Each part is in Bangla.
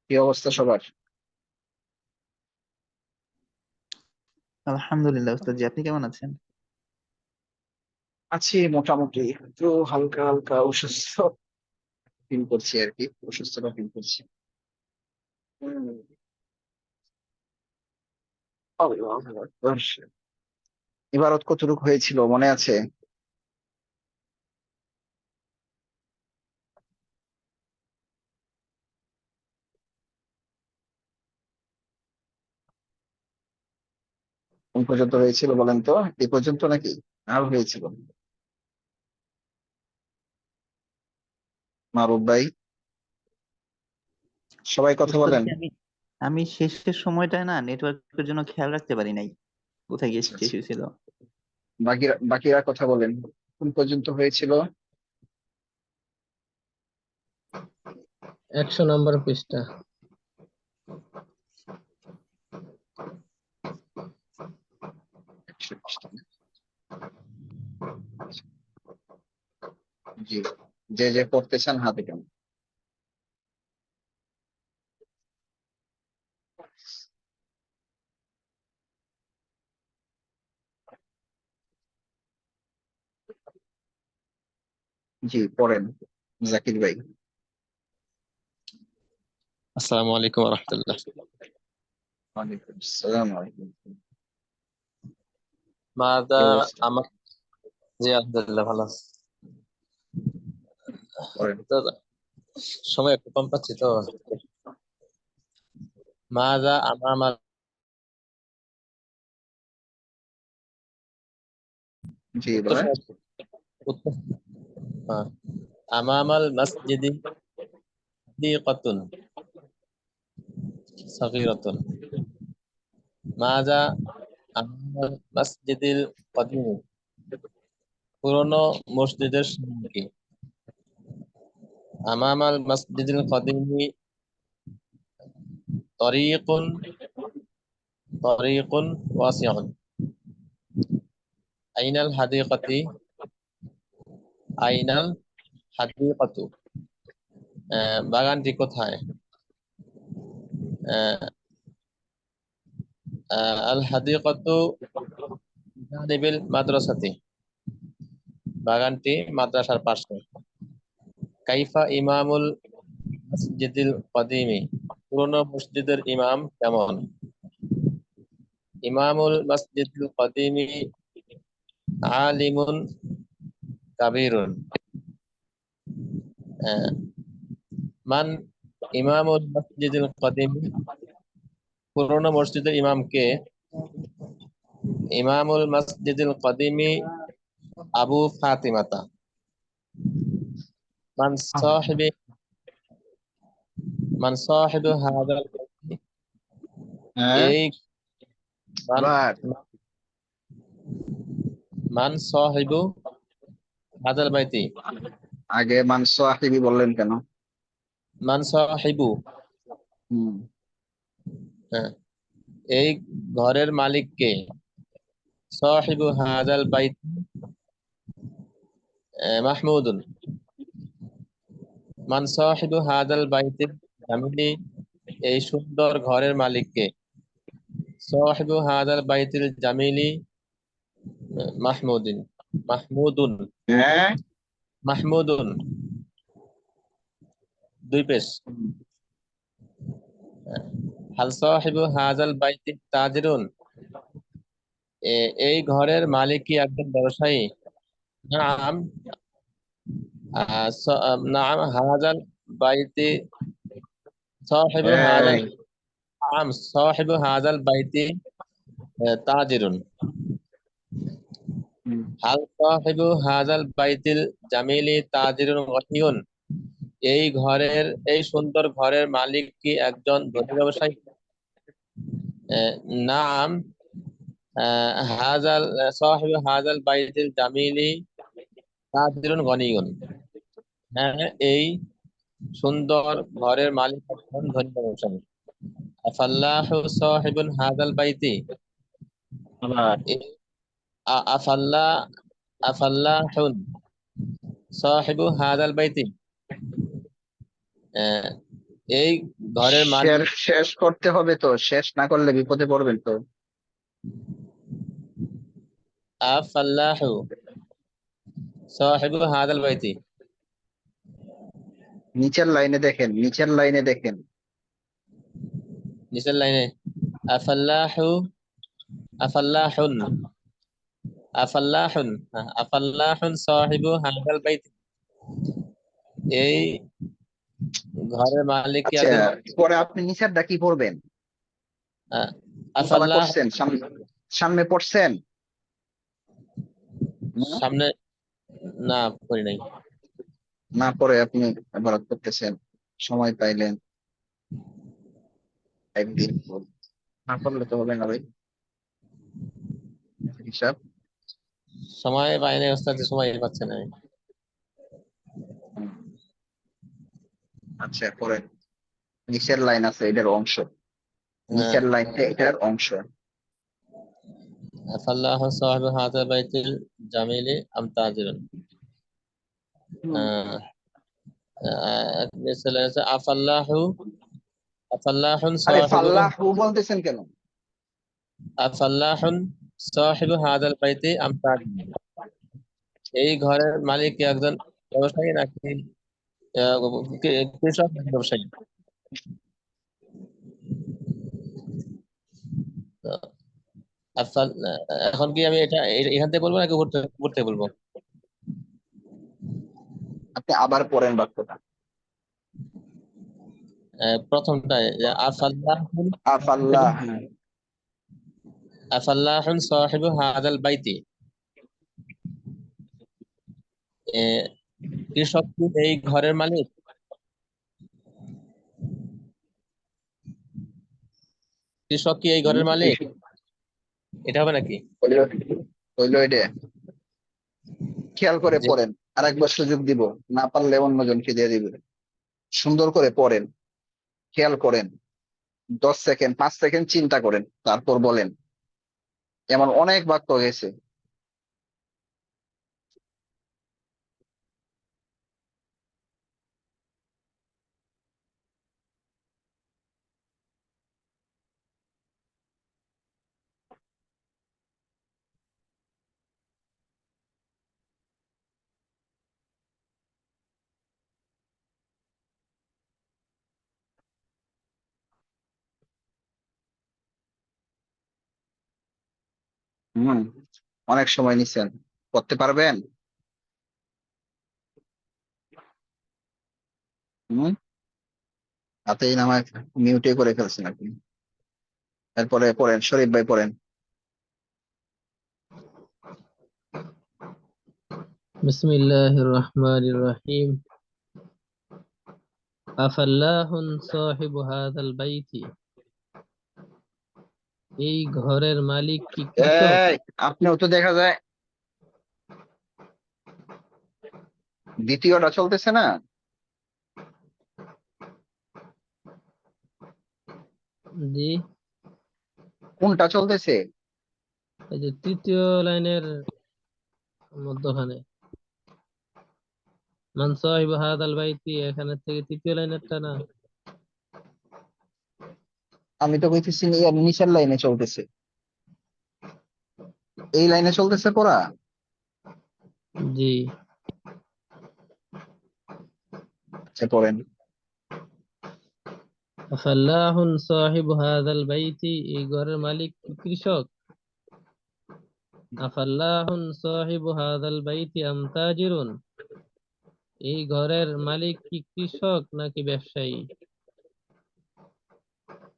কি অবস্থা সবার? আলহামদুলিল্লাহ উস্তাদ জি, আপনি কেমন আছেন? আছি মোটামুটি, একটু হালকা হালকা অসুস্থ ফিল করছি আর কি, অসুস্থতা ফিল করছি। হুম, আল্লাহু আকবার। ইবারত কতটুকু হয়েছিল মনে আছে? কোন পর্যন্ত হয়েছিল বলেন তো? এই পর্যন্ত নাকি আর হয়েছিল? মারুফ ভাই, সবাই কথা উস্তাদ বলেন। জি, আমি আমি শেষের সময়টায় না নেটওয়ার্কের জন্য খেয়াল রাখতে পারি নাই কোথায় গিয়ে আচ্ছা শেষ আচ্ছা, হয়েছিল। বাকিরা বাকিরা কথা বলেন, কোন পর্যন্ত হয়েছিল? 100 নম্বর পৃষ্ঠা। 120 টা। জি, যে যে পড়তে চান হাতে কেন। জি পড়েন, জাকির ভাই। আসসালামু আলাইকুম রহমতুল্লাহ। ওয়ালাইকুম আসসালাম আলাইকুম। মাদা কি অবস্থা? আমার, জি আলহামদুলিল্লাহ ভালো আছি। পড়েন। তো সময় একটু কম পাচ্ছি তো। মাদা আমার জি উত্তর বলেন। উত্তর হ্যাঁ। আমামাল মসজিদি হাদিকাতুন সাগীরাতুন। মাদা আমামাল মসজিদিল কদিম, পুরনো মসজিদের সামনে কি? আমামাল মসজিদিল কদিমি তরিকুন তরিকুন ওয়াসিউন। আইনাল হাদিকাতি আইনাল হাদিকাতু, বাগানটি কোথায়? আহ, আল হাদিকাতু জানিবিল মাদ্রাসাতি, বাগানটি মাদ্রাসার পাশে। কাইফা ইমামুল মসজিদিল কদিমি, পুরনো মসজিদের ইমাম কেমন? ইমামুল মসজিদিল কদিমি আলিমুন কাবীরুন। আহ, মান ইমামুল মসজিদিল কদিমি, পুরনো মসজিদের ইমাম কে? ইমামুল মসজিদিল কদিমি আবু ফাতিমাতা। মান সাহিবি মান সাহিবু হাদাল বাইতি, হ্যাঁ, এই মান আবার মান সাহিবু হাদাল বাইতি, আগে মানস আহিবি বললেন কেন? মান সাহিবু, হুম। হ্যাঁ, এই ঘরের মালিক কে? সাহিবু হাদাল বাইতি মাহমুদুন। মান সাহিবু হাদাল বাইতি জামিলি, এই সুন্দর ঘরের মালিক কে? সাহিবু হাদাল বাইতিল জামিলি মাহমুদিন মাহমুদুন হ্যাঁ। মাহমুদুন, দুই পেশ। হুম। হাল সাহিবু হাদাল বাইতি তাজিরুন, এই ঘরের মালিক কি একজন ব্যবসায়ী? নাম নাম হাদাল বাইতি সাহিবু হাদাল এই, নাম সাহিবু হাদাল বাইতি তাজিরুন। হুম। হাল সাহিবু হাদাল বাইতিল জামিলি তাজিরুন গনিয়ুন, এই ঘরের এই সুন্দর ঘরের মালিক কি একজন ধনী ব্যবসায়ী? আহ, নাম হাজাল সাহিবু হাজাল বাইতিল জামিলি তাজিরুন গনিয়ুন, হ্যাঁ, এই সুন্দর ঘরের মালিক একজন ধনী ব্যবসায়ী। আফাল্লাহু সাহিবুন হাজাল বাইতি, আবার আফাল্লাহ আফাল্লাহুন সাহিবু হাদাল বাইতি, আহ, এই ঘরের মালিক। শেষ শেষ করতে হবে তো, শেষ না করলে বিপদে পড়বেন তো। আফাল্লাহু সাহিবু হাদাল বাইতি। নিচের লাইনে দেখেন, নিচের লাইনে দেখেন। নিচের লাইনে আফাল্লাহু, আফাল্লাহুন, আফাল্লাহুন, আফাল্লাহুন সাহিবু হাদাল বাইতি, এই ঘরের মালিক কি আচ্ছা, একজন। পরে আপনি নিচেরটা কি পড়বেন? আহ, মুতালা আফাল্লাহ, করছেন, সামনে সামনে পড়ছেন? হুম? সামনে না করি নাই। না পরে আপনি ইবাদত করতেছেন, সময় পাইলেন একদিন, না করলে তো হবে না ভাই, হিসাব। সময় পাই নাই ওস্তাদ, সময় পাচ্ছে না আমি। হুম, আচ্ছা পরে নিচের লাইন আছে এটার অংশ, হ্যাঁ, নিচের লাইনটা এটার অংশ। আফাল্লাহ সাহিবু হাদাল বাইতিল জামিলি আম তাজিরুন। হুম। নিচের লাইন আছে আফাল্লাহু, আফাল্লাহুন আরে সাহিবু, ফাল্লাহু বলতেছেন কেন? আফাল্লাহুন সাহিবু হাদাল বাইতি আম তাজিরুন, এই ঘরের মালিক কি একজন ব্যবসায়ী নাকি আহ, কৃষক নাকি ব্যবসায়ী। তো এখন কি আমি এটা এখান থেকে বলবো নাকি ঘুরতে ঘুরতে বলবো? আপনি আবার পড়েন বাক্যটা। প্রথমটায় যে আফাল্লাহুন, আফাল্লাহ, হ্যাঁ। আফাল্লাহুন সাহিবু হাদাল বাইতি, আহ, কৃষক কি এই ঘরের মালিক, কৃষক কি এই ঘরের মালিক, এটা হবে নাকি? হইলো হইলো এটা, খেয়াল করে যে পড়েন। আর একবার সুযোগ দিব, না পারলে অন্যজনকে দিয়ে দিবে। সুন্দর করে পড়েন, খেয়াল করেন, 10 সেকেন্ড 5 সেকেন্ড চিন্তা করেন, তারপর বলেন। এমন অনেক বাক্য গেছে। হম, অনেক সময় নিছেন, করতে পারবেন? হম, হাতেই নামায় মিউটে করে ফেলছেন আপনি। এরপরে পড়েন, শরীফ ভাই পড়েন। বিসমিল্লাহির রহমানির রহিম। আফাল্লাহুন সাহিবু হাদাল বাইতি, এই ঘরের মালিক কি কৃষক? এই, আপনিও তো দেখা যায় দ্বিতীয়টা চলতেছে না? জি, কোনটা চলতেছে? এই যে তৃতীয় লাইনের মধ্যখানে মান সাহিবু হাদাল বাইতি, এখানে থেকে তৃতীয় লাইনেরটা না? আমি তো কইতেছি ইয়ার নিচের লাইনে চলতেছে, এই লাইনে চলতেছে পড়া। জি। আচ্ছা পড়েন। আফাল্লাহুন সাহিবু হাদাল বাইতি, এই ঘরের মালিক কি কৃষক? আফাল্লাহুন সাহিবু হাদাল বাইতি আম তাজিরুন, এই ঘরের মালিক কি কৃষক নাকি ব্যবসায়ী?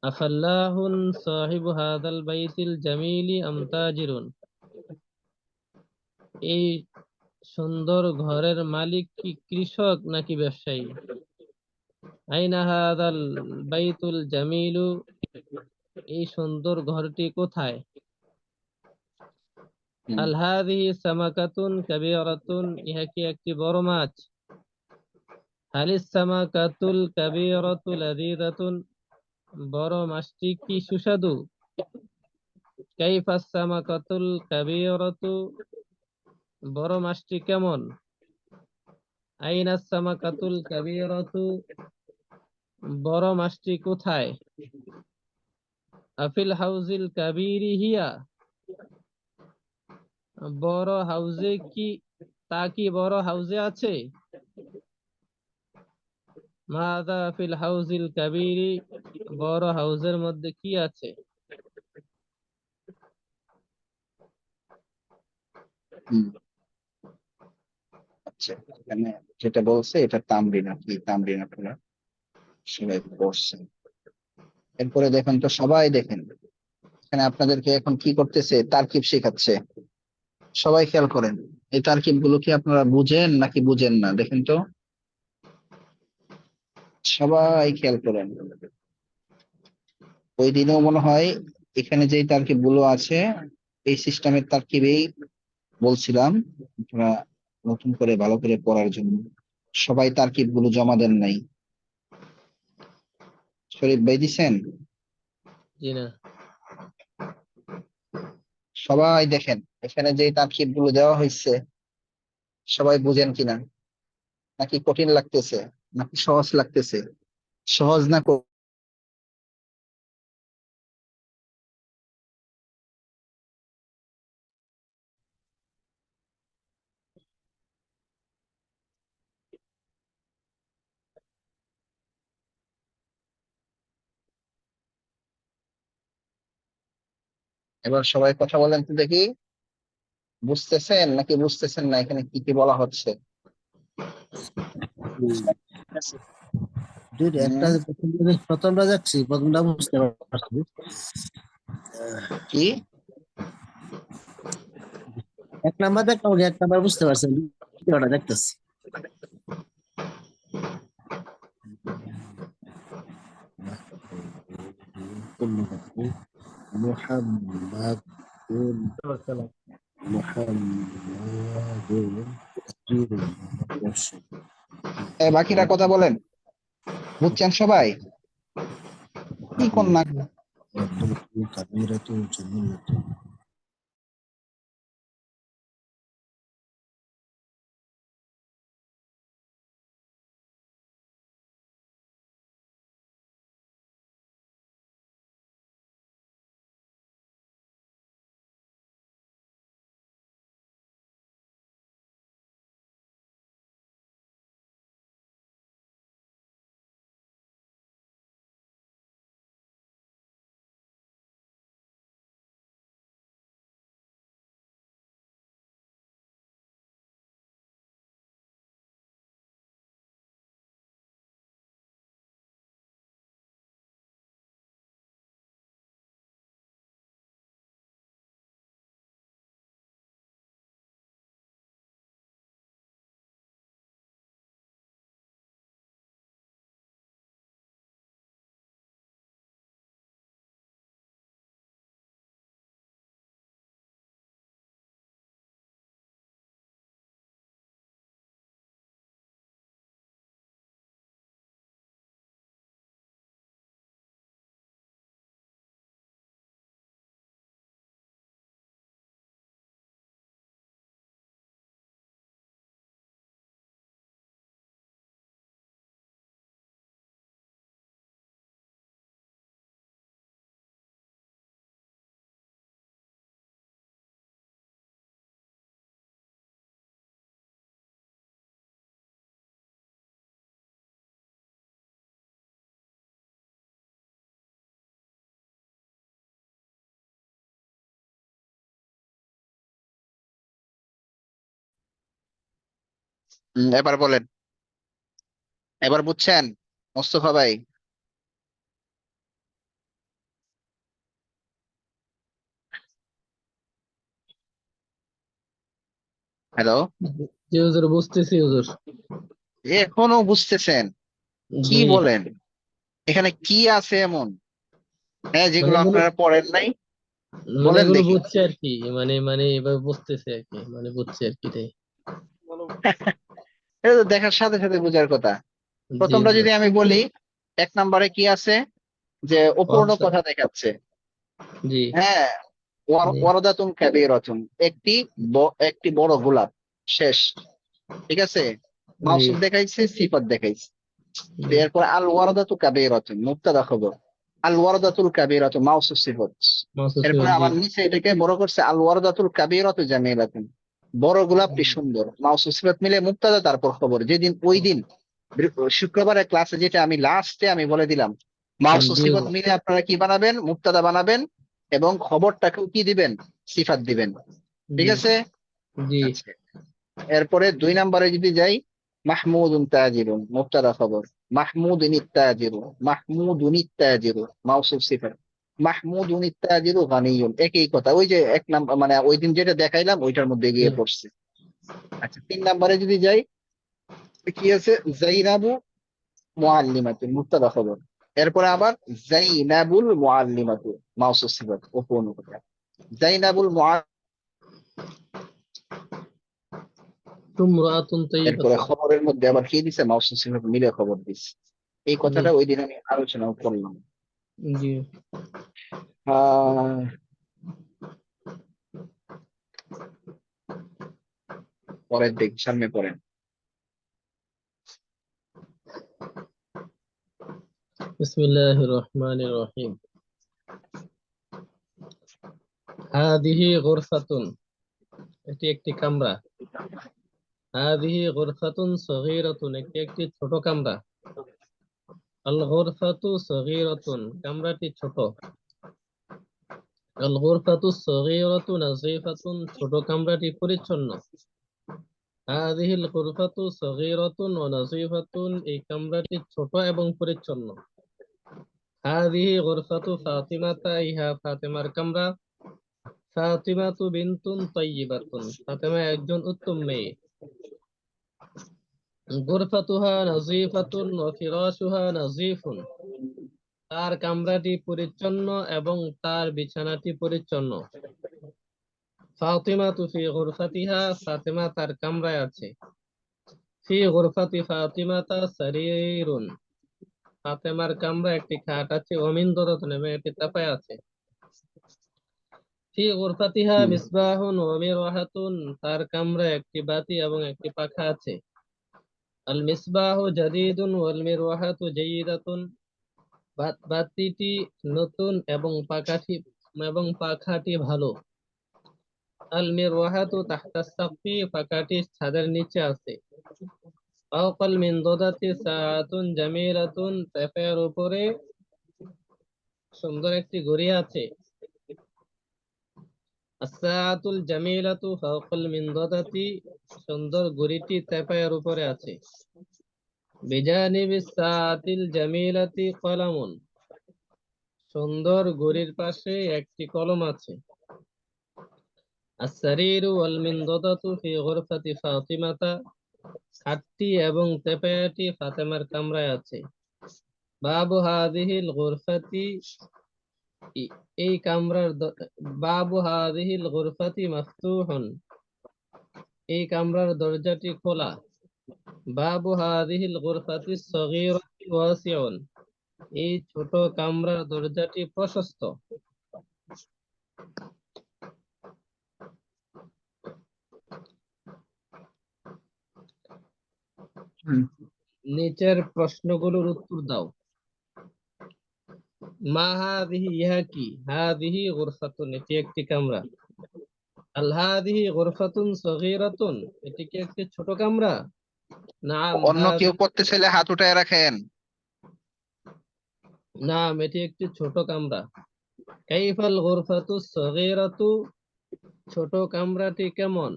আফাল্লাহুন সাহিবু হাদাল বাইতিল জামিলি আম তাজিরুন, এই সুন্দর ঘরের মালিক কি কৃষক নাকি ব্যবসায়ী? আইনা হাদাল বাইতুল জামিলু, এই সুন্দর ঘরটি কোথায়? হুম, হাল হাদিহি সামাকাতুন কাবীরাতুন, ইহা কি একটি বড় মাছ? হালিস সামাকাতুল কাবীরাতু লাযীযাতুন, বড় মাছটি কি সুস্বাদু? কাইফাস সামাকাতুল কাবীরাতু, বড় মাছটি কেমন? আইনা সামাকাতুল কাবীরাতু, বড় মাছটি কোথায়? আফিল হাউজিল কাবীরি হিয়া, বড় হাউজে কি, তা কি বড় হাউজে আছে? মাযা ফিল হাউজিল কাবীরি, বড় হাউজের মধ্যে কি আছে? হুম, আচ্ছা, এখানে যেটা বলছে এটা তামরিন, আর কি তামরিন আপনারা সবাই পড়ছেন। এরপরে দেখেন তো, সবাই দেখেন এখানে আপনাদেরকে এখন কি করতেছে, তারকিব শেখাচ্ছে। সবাই খেয়াল করেন, এই তারকিব গুলো কি আপনারা বুঝেন নাকি বুঝেন না, দেখেন তো, সবাই খেয়াল করেন। ওই দিনেও মনে হয় এখানে যে তারকিব গুলো আছে এই সিস্টেমের তারকিবেই বলছিলাম, আপনারা নতুন করে ভালো করে পড়ার জন্য। সবাই তারকিব গুলো জমা দেন নাই। শরীফ ভাই দিছেন? জি না। সবাই দেখেন এখানে যে তারকিব গুলো দেওয়া হয়েছে সবাই বুঝেন কিনা, নাকি কঠিন লাগতেছে, নাকি সহজ লাগতেছে? সহজ না এবার সবাই কথা বলেন তো দেখি, বুঝতেছেন নাকি বুঝতেছেন না এখানে কি কি বলা হচ্ছে? দুইটা, একটা হুম, প্রথমটা যাচ্ছি, প্রথমটা বুঝতে পারছি। কি? এক নাম্বার দেখলাম, এক নাম্বার বুঝতে পারছি, দ্বিতীয়টা দেখতেছি। মুহাম্মাদুন মুহাম্মাদুন রাসূলুল্লাহ। বাকিরা কথা বলেন, বুঝছেন সবাই? কি কোন না? কাবীরাতুন জামিলাতুন। এবার বলেন, এবার বুঝছেন মোস্তফা ভাই? হ্যালো? জি হুজুর, বুঝতেছি হুজুর। এখনো বুঝতেছেন? কি জি, বলেন? এখানে কি আছে এমন, হ্যাঁ, মানে যেগুলো এগুলো, আপনারা পড়েন নাই? মানে বলেন এগুলো দেখি। বুঝছে আর কি, মানে এভাবে বুঝতেছে আর কি, মানে বুঝছে আর কি তাই। এটা তো দেখার সাথে সাথে বোঝার কথা। জি প্রথমটা হুজুর। যদি আমি বলি, 1 নম্বরে কি আছে, যে অপূর্ণ অপশন। কথা দেখাচ্ছে। জি হ্যাঁ, জি ওয়ারদাতুন কাবীরাতুন, একটি একটি বড় গোলাপ, শেষ। ঠিক আছে? মাউসুফ দেখাইছে, সিফাত দেখাইছে। জি, এরপর আল ওয়ারদাতু কাবীরাতুন, মুবতাদা খবর। আল ওয়ারদাতুল কাবীরাতু মাউসুফ সিফাত। মাউসুফ এরপর সিফাত, জি, আবার নিচে এটাকে বড় করছে, আল ওয়ারদাতুল কাবীরাতু জামিলাতুন, বড় গোলাপটি সুন্দর। মাউসুফ সিফাত মিলে মুবতাদা, তারপর খবর। যেদিন ওই দিন শুক্রবারের ক্লাসে যেটা আমি লাস্টে আমি বলে দিলাম, মাউসুফ জি, সিফাত মিলে আপনারা কি বানাবেন, মুবতাদা বানাবেন, এবং খবরটাকেও কি দিবেন, সিফাত দিবেন। ঠিক জি, আছে? জি, আচ্ছা, এরপরে 2 নম্বরে যদি যাই, মাহমুদুন তাজিরুন, মুবতাদা খবর। মাহমুদুন তাজিরু, মাহমুদুন তাজিরু মাউসুফ সিফাত। মাহমুদুন তাজিরু গানিয়ুন, একই কথা, ওই যে এক নাম্বার মানে ওই দিন যেটা দেখাইলাম ওইটার মধ্যে জি, গিয়ে পড়ছে। আচ্ছা, 3 নম্বরে যদি যাই, কি আছে, জাইনাবু মুআল্লিমাতুন, মুবতাদা খবর। এরপরে আবার জাইনাবুল মুআল্লিমাতু, মাউসুফ সিফাত উপনুক্তা। জাইনাবুল তুমরাতুন এরপরে তাইয়িবাতুন, খবরের মধ্যে আবার কি দিছে, মাউসুফ সিফাত মিলে খবর দিচ্ছে। এই জি, কথাটা ওই দিন আমি আলোচনা করলাম। জি। আহ পরের দিক, সামনে পড়েন। বিসমিল্লাহির রহমানির রহিম। হাদিহি গুরফাতুন, এটি একটি কামরা। হাদিহি গুরফাতুন সগীরাতুন, এটি একটি ছোট কামরা। আল গুরফাতু সগীরাতুন, কামরাটি ছোট। আল গুরফাতু সগীরাতু নাযীফাতুন, ছোট কামরাটি পরিচ্ছন্ন। হাদিহিল গুরফাতু সগীরাতুন ওয়া নাযীফাতুন, এই কামরাটি ছোট এবং পরিচ্ছন্ন। হাদিহি গুরফাতু ফাতিমাতা, ইহা ফাতেমার কামরা। ফাতিমাতু বিনতুন তাইয়্যিবাতুন, ফাতেমা একজন উত্তম মেয়ে। গুরফাতুহা নাযীফাতুন ওয়া ফিরাশুহা নাযীফুন, তার কামরাটি পরিচ্ছন্ন এবং তার বিছানাটি পরিচ্ছন্ন। ফাতিমাতু ফি গুরফাতিহা, ফাতেমা তার কামরায় আছে। ফি গুরফাতি ফাতিমাতা সারীরুন, ফাতেমার কামরা একটি খাট আছে। ওয়া মিনদারাতুন, এবং একটি চাপায় আছে। ফি গুরফাতিহা মিসবাহুন ওয়া মিরওয়াহাতুন, তার কামরায় একটি বাতি এবং একটি পাখা আছে। আল মিসবাহু জাদীদুন ওয়াল মিরওয়াহাতু জাইয়্যিদাতুন, বাতিটি নতুন এবং পাখাটি ভালো। আল মিরওয়াহাতু তাহতা সাকফি, পাখাটি ছাদের নিচে আছে। ফাওকাল মিনদাদাতি সাআতুন জামিলাতুন, টেপের উপরে সুন্দর একটি ঘড়ি আছে। আস-সাআতুল জামিলাতু ফাওকাল মিনদাদাতি, সুন্দর ঘড়িটি টেপের উপরে আছে। বিজানিবিস সাআতিল জামিলাতি কলামুন, সুন্দর ঘড়ির পাশে একটি কলম আছে। আস-সারীরু ওয়াল মিনদাদাতু ফি গুরফাতি ফাতিমাতা, খাটটি এবং তেপায়াটি ফাতেমার কামরায় আছে। বাবু হাযিহিল গুরফাতি, এই কামরার বাবু হাযিহিল গুরফাতি মাফতুহুন, এই কামরার দরজাটি খোলা। বাবু হাযিহিল গুরফাতি সগীরাতি ওয়াসিউন, এই ছোট কামরার দরজাটি প্রশস্ত। নিচের প্রশ্নগুলোর উত্তর দাও। মা হাযিহি, ইহা কি? হাযিহি গুরফাতুন, এটি একটি কামরা। আল হাযিহি গুরফাতুন সগীরাতুন, এটি কি একটি ছোট কামরা? নাম অন্য কেউ করতে চাইলে হাত উঠায় রাখেন। নাম, এটি একটি ছোট কামরা। কাইফাল গুরফাতু সগীরাতু, ছোট কামরাটি কেমন?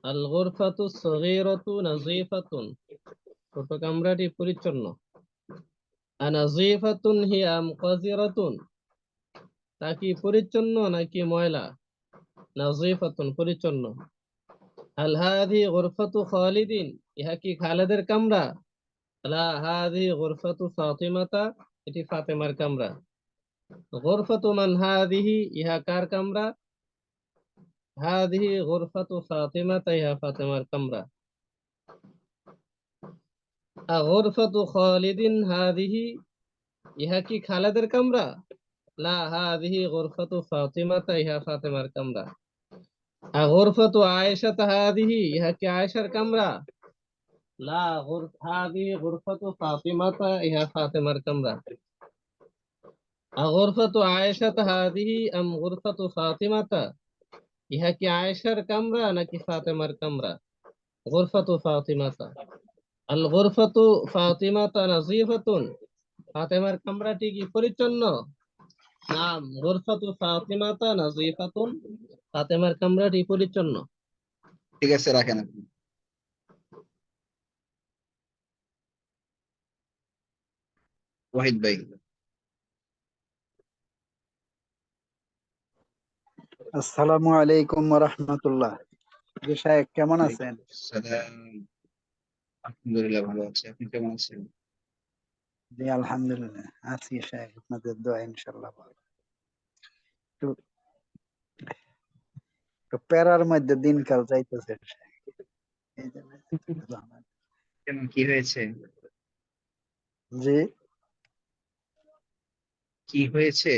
আল গুরফাতু সগীরাতু নাযীফাতুন, ছোট কামরাটি পরিচ্ছন্ন। আনাযীফাতুন হিয়া আম কাযিরাতুন, তা কি পরিচ্ছন্ন নাকি ময়লা? নাযীফাতুন, পরিচ্ছন্ন। হাল হাযিহি গুরফাতু খালিদিন, ইহা কি খালেদের কামরা? লা হাযিহি গুরফাতু ফাতিমাতা, এটি ফাতেমার কামরা। গুরফাতু মান হাযিহি, ইহা কার কামরা? হাযিহি গুরফাতু ফাতিমাতা, ইহা ফাতেমার কামরা। গুরফাতু খালিদিন হাযিহি, ইহা কি খালেদের কামরা? লা হাযিহি গুরফাতু ফাতিমাতা, ইহা ফাতেমার কামরা। أغرفة عائشة هذه ইহা কি আয়েশার কামরা? লা هذه غرفة فاطمة ইহা ফাতেমার কামরা। أغرفة عائشة هذه أم غرفة فاطمة ইহা কি আয়েশার কামরা নাকি ফাতেমার কামরা? غرفة فاطمة। الغرفة فاطمة نظيفة ফাতেমার কামরাটি কি পরিচ্ছন্ন? নাম غرفة فاطمة نظيفة ফাতেমার কামরাটি পরিচ্ছন্ন। ঠিক আছে, রাখেন আপনি। ওয়াহিদ ভাই। আসসালামু আলাইকুম ওয়া রাহমাতুল্লাহ। জি সাহেব কেমন আছেন? সালাম। আলহামদুলিল্লাহ ভালো আছি, আপনি কেমন আছেন? জি আলহামদুলিল্লাহ আছি সাহেব, আপনাদের দোয়া ইনশাআল্লাহ ভালো। একটু একটু প্যারার মধ্যে দিনকাল যাইতেছে সাহেব, এই জন্য একটু ঝামেলা। কেন, কি হয়েছে? জি কি হয়েছে?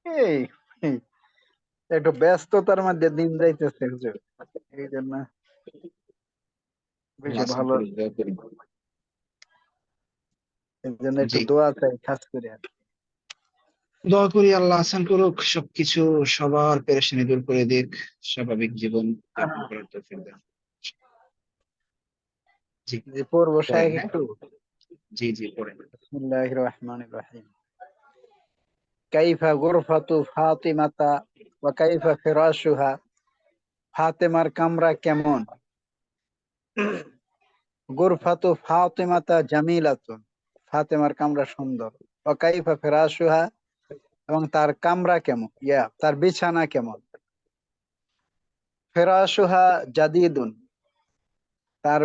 এই এই, একটু ব্যস্ততার মধ্যে দিন যাইতেছে হুজুর, এই জন্য বেশি আসান ভালো, করি, দোয়া করি। এই জন্য একটু জি, দোয়া চাই খাস করে। দোয়া করি আল্লাহ আসান করুক, সবকিছু সবার পেরেশানি দূর করে দিক, স্বাভাবিক জীবন যাপন করার তৌফিক দান। জি, জি পড়বো পড়েন। সাহেব হ্যাঁ, একটু। জি জি পড়েন। বিসমিল্লাহির রহমানির রহিম। কাইফা গুরফাতু ফাতিমাতা ওয়া কাইফা ফিরাশুহা, ফাতেমার কামরা কেমন? গুরফাতু ফাতিমাতা জামিলাতুন, ফাতেমার কামরা সুন্দর। ওয়া কাইফা ফিরাশুহা, এবং তার কামরা কেমন, তার বিছানা কেমন? ফিরাশুহা জাদিদুন, তার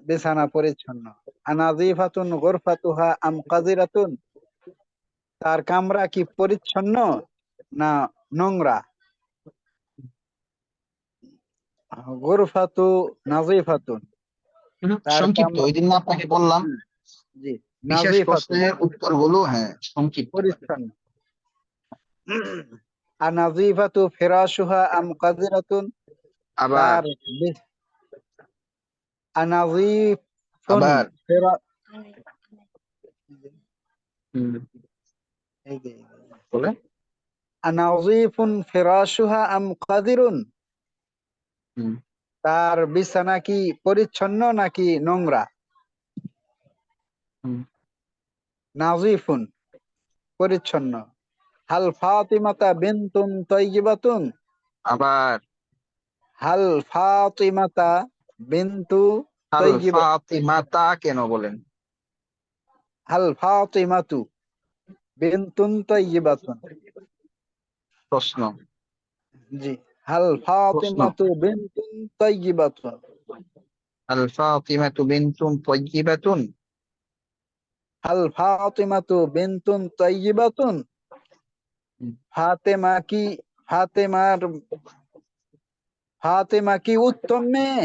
বিছানা পরিচ্ছন্ন। আনাযিফাতুন গুরফাতুহা আম কাযিরাতুন, তার কামরা কি পরিচ্ছন্ন না নোংরা? গুরফাতু নাযিফাতুন, তার সংক্ষিপ্ত, কামরা, ওই দিন না আপনাকে বললাম হুম, জি, বিশেষ নাযিফাতুন প্রশ্নের উত্তরগুলো, হ্যাঁ, সংক্ষিপ্ত করে। পরিচ্ছন্ন। আনাযিফাতু ফিরাশুহা আম কাযিরাতুন, আবার তার আনাযিফুন আবার ফিরা, হুম, এই যে বলে আনাযিফুন ফিরাশুহা আম কাদিরুন, হুম, তার বিছানা কি পরিচ্ছন্ন নাকি নোংরা? হুম। নাযিফুন পরিচ্ছন্ন। হাল ফাতিমাতা বিনতুন তাইয়িবাতুন, আবার হাল ফাতিমাতা বিনতু আল তাইয়িবা, ফাতিমাতা কেন বলেন? হাল ফাতিমাতু বিনতুন তাইয়িবাতুন, প্রশ্ন, জি, হাল প্রশ্ন। ফাতিমাতু বিনতুন তাইয়িবাতুন, আল ফাতিমাতু বিনতুন তাইয়িবাতুন। হাল ফাতিমাতু বিনতুন তাইয়িবাতুন, হুম, ফাতেমা কি, ফাতেমার, ফাতেমা কি উত্তম মেয়ে?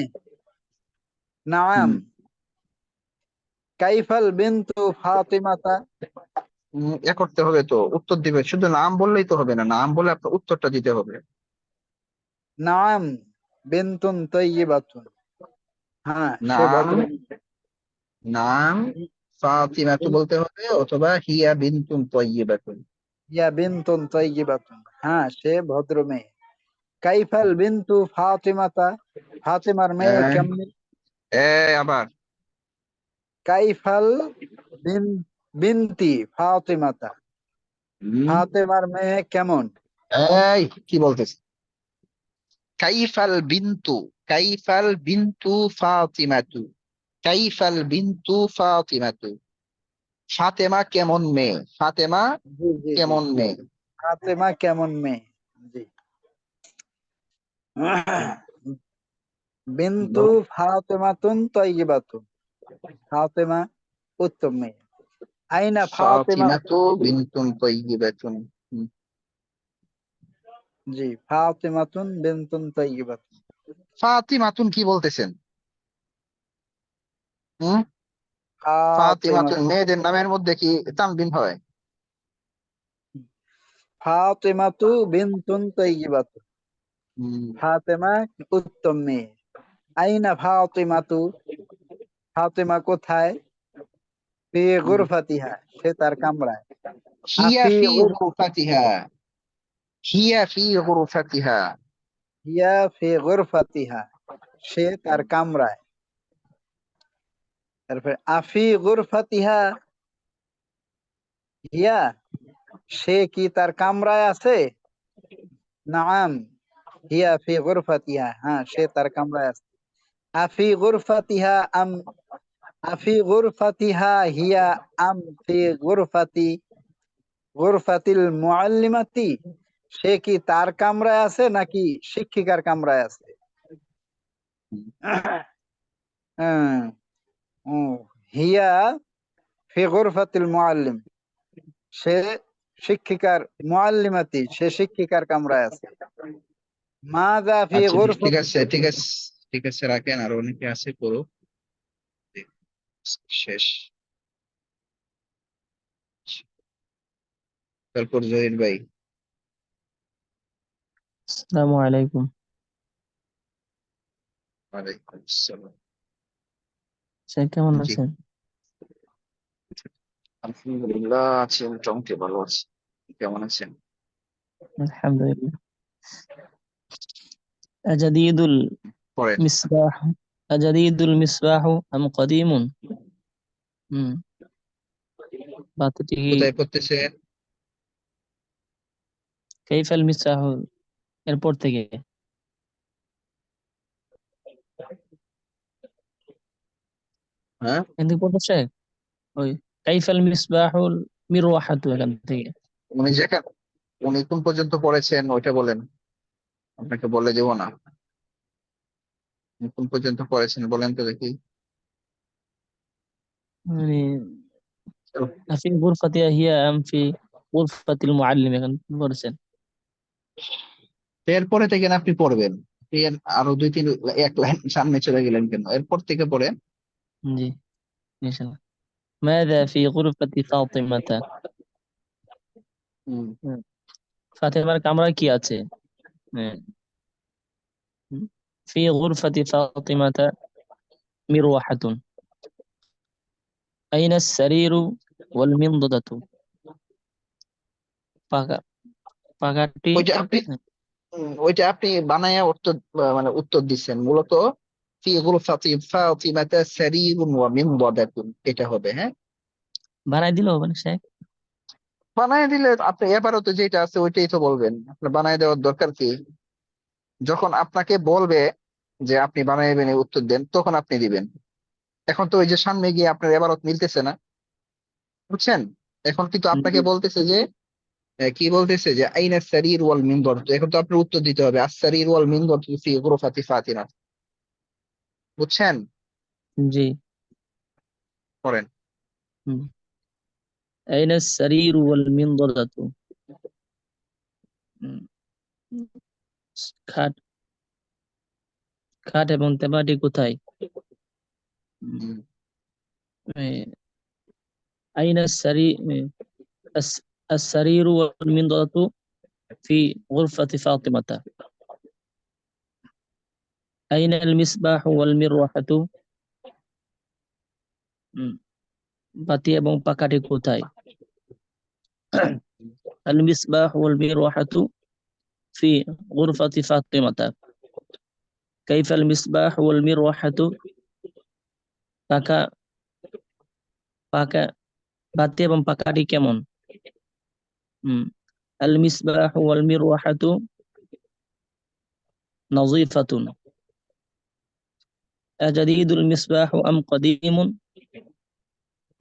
নাম। হুম, কাইফাল বিনতু ফাতিমাতা, এ করতে হবে তো, উত্তর দিবে, শুধু নাম বললেই তো হবে না, নাম বলে আপনার উত্তরটা দিতে হবে। নাম বিনতুন তাইয়িবাতুন, হ্যাঁ সে নাম, ভদ্র। নাম ফাতিমাতু বলতে হবে, অথবা হিয়া বিনতুন তাইয়িবাতুন। ইয়া বিনতুন তাইয়িবাতুন, হ্যাঁ সে ভদ্র মেয়ে। কাইফাল বিনতু ফাতিমাতা, ফাতিমার মেয়ে হ্যাঁ, কেমন? আবার কাইফাল বিন বিনতি ফাতিমাতা, হুম, ফাতেমার মেয়ে কেমন? এই কি বলতেছে? কাইফাল বিনতু, কাইফাল বিনতু ফাতিমাতু, কাইফাল বিনতু ফাতিমাতু, ফাতেমা কেমন মেয়ে, ফাতেমা জি জি জি, কেমন মেয়ে। ফাতেমা কেমন মেয়ে, জি। বিনতু ফাতেমাতুন তাইয়িবাতুন, ফাতেমা উত্তম মেয়ে। আইনা ফাতেমা, ফাতিমাতু বিনতুন তাইয়িবাতুন। হুম, জি ফাতেমাতুন বিনতুন তাইয়িবাতুন। ফাতিমাতুন কি বলতেছেন? হুম, ফাতেমা, ফাতিমাতুন, মেয়েদের নামের মধ্যে কি তানবিন হয়? ফাতেমাতু বিনতুন তাইয়িবাতুন, ফাতেমা উত্তম মেয়ে। আইনা ফাতিমাতু, ফাতেমা কোথায়? ফি গুরফাতিহা, সে তার কামরায়। হিয়া আফি ফি গুর, গুরফাতিহা, হিয়া ফি গুরফাতিহা। হিয়া ফি গুরফাতিহা, সে তার কামরায়। তারপরে আফি গুরফাতিহা হিয়া, সে কি তার কামরায় আছে? নাআম হিয়া ফি গুরফাতিহা, হ্যাঁ সে তার কামরায় আছে। আফি গুরফাতিহা আম, আফি গুরফাতিহা হিয়া আম ফি গুরফাতিল মুআল্লিমাতি, সে কি তার কামরায় আছে নাকি শিক্ষিকার কামরায় আছে? হ্যাঁ, হিয়া ফি গুরফাতিল মুআল্লিম, সে শিক্ষিকার, মুআল্লিমাতি, সে শিক্ষিকার কামরায় আছে। মাযা ফি আচ্ছা ঠিক গুরফাতি, আছে, ঠিক আছে, ঠিক আছে, রাখেন, আর অনেকে আছে, করো। শেষ। তারপর জহির ভাই। আসসালামু আলাইকুম। ওয়ালাইকুম আসসালাম। স্যার কেমন জি, আছেন? আলহামদুলিল্লাহ আছি, মোটামুটি ভালো আছি। কেমন আছেন? আলহামদুলিল্লাহ। আজাদিদুল পড়েন। মিসবাহ, আজাদিদুল মিসবাহু আম কদিমুন। হুম, বাতিটি কি কোথায় পড়তেছেন? কাইফাল মিসবাহু এরপর থেকে হ্যাঁ, এখান থেকে পড়তেছে ওই কাইফাল মিসবাহুল মিরওয়াহাতু এখান থেকে। উনি যেখানে, উনি কোন পর্যন্ত পড়েছেন ওইটা বলেন, আপনাকে বলে দেবো না। উনি কোন পর্যন্ত পড়েছেন বলেন তো দেখি। মানে আফি গুরফাতিয়া হিয়া আম ফি গুরফাতিল মুআল্লিম এখান পড়েছেন। এরপরে থেকে না আপনি পড়বেন। এর আরো দুই তিন, এক লাইন সামনে চলে গেলেন কেন? এরপর থেকে পড়েন। জি ইনশাআল্লাহ। মাযা ফি গুরফাতি ফাতিমাতা। হুম, ফাতেমার কামরায় কি আছে? হ্যাঁ। في غرفة فاطمة مروحة. أين السرير والمنضدة. পাকা পাকাটি। ওইটা আপনি, ওইটা আপনি বানায়া উত্তর, মানে উত্তর দিচ্ছেন মূলত। ফি গুরফাতি ফাতিমাতা সারিরুন ওয়া মিনদাদাতুন, এটা হবে। হ্যাঁ, বানাই দিল মানে শেখ। বানায় দিলে আপনি এবারও তো যেটা আছে ওইটাই তো বলবেন। আপনার বানায় দেওয়ার দরকার কি? যখন আপনাকে বলবে যে আপনি বানাইবেন, এই উত্তর দেন, তখন আপনি দিবেন। এখন তো ওই যে সামনে গিয়ে আপনার এবারত মিলতেছে না, বুঝছেন? এখন কিন্তু আপনাকে জি বলতেছে যে, কি বলতেছে যে আইনা সারির ওয়াল মিনবর, তো এখন তো আপনার উত্তর দিতে হবে আস সারির ওয়াল মিনবর ফি গুরফাতি ফাতিমা। বুঝছেন? জি। করেন। হুম। أين السرير والمنضدة. হুম, খাট খাট এবং তেমাটি কোথায়? হুম, হুম, এ, أين السرير والمنضدة في غرفة فاطمة. أين المصباح والمروحة. হুম, বাতি এবং পাখাটি কোথায়? المصباح والمروحة في غرفة فاطمة. كيف المصباح والمروحة. পাকা পাকা বাতি এবং পাখাটি কেমন? المصباح والمروحة نظيفة. أجديد المصباح أم قديم.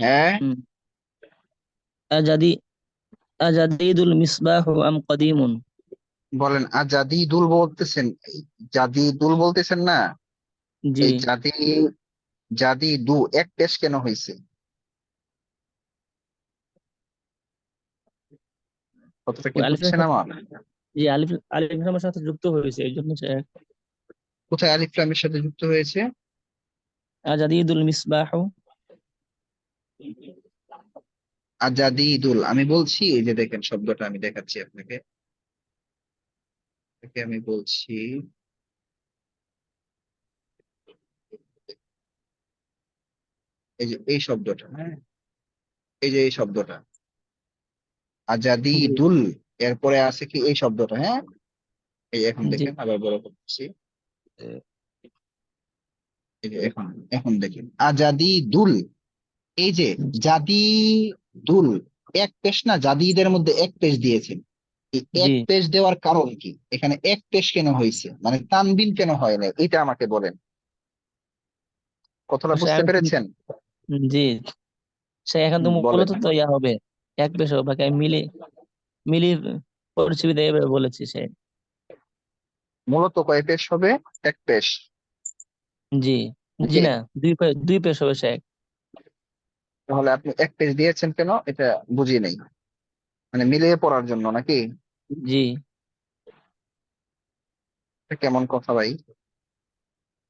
হ্যাঁ, مم. أجدي أجديد المصباح أم قديم. বলেন। আজাদিদুল বলতেছেন, জাদিদুল বলতেছেন না? জি এই জাদিদু এক পেশ কেন হয়েছে? কতটা কি ওই আলিফের বুঝছেন সাথে, আমার? জি আলিফের সাথে যুক্ত হয়েছে এই জন্য স্যার। কোথায় আলিফ লামের সাথে যুক্ত হয়েছে? আজাদিদুল মিসবাহ। আজাদিদুল, আমি বলছি, এই যে দেখেন শব্দটা আমি দেখাচ্ছি আপনাকে। একে আমি বলছি এই যে এই শব্দটা, হ্যাঁ, এই যে এই শব্দটা আজাদি জি দুল, এরপরে আছে কি এই শব্দটা, হ্যাঁ, এই এখন জি দেখেন আবার বড় করছি, এই যে এখন, এখন দেখেন আজাদি দুল, এই যে জাদি দুল, এক পেশ না, জাদিদের মধ্যে এক পেশ দিয়েছেন, এই জি এক পেশ দেওয়ার কারণ কি, এখানে এক পেশ কেন হয়েছে, মানে তানবিন কেন হয় না, এটা আমাকে বলেন, কথাটা বুঝতে পেরেছেন? জি সে এখন তো বলেন। মূলত তো ইয়া হবে, এক পেশ হবে, বাকি আমি মিলি মিলি পরিচিতি এভাবে বলেছি সে। মূলত কয় পেশ হবে? এক পেশ জি জি নাকি? না, দুই পেশ হবে সে। তাহলে আপনি এক পেশ দিয়েছেন কেন, এটা বুঝি নাই, মানে মিলিয়ে পড়ার জন্য নাকি? জি এটা কেমন কথা ভাই?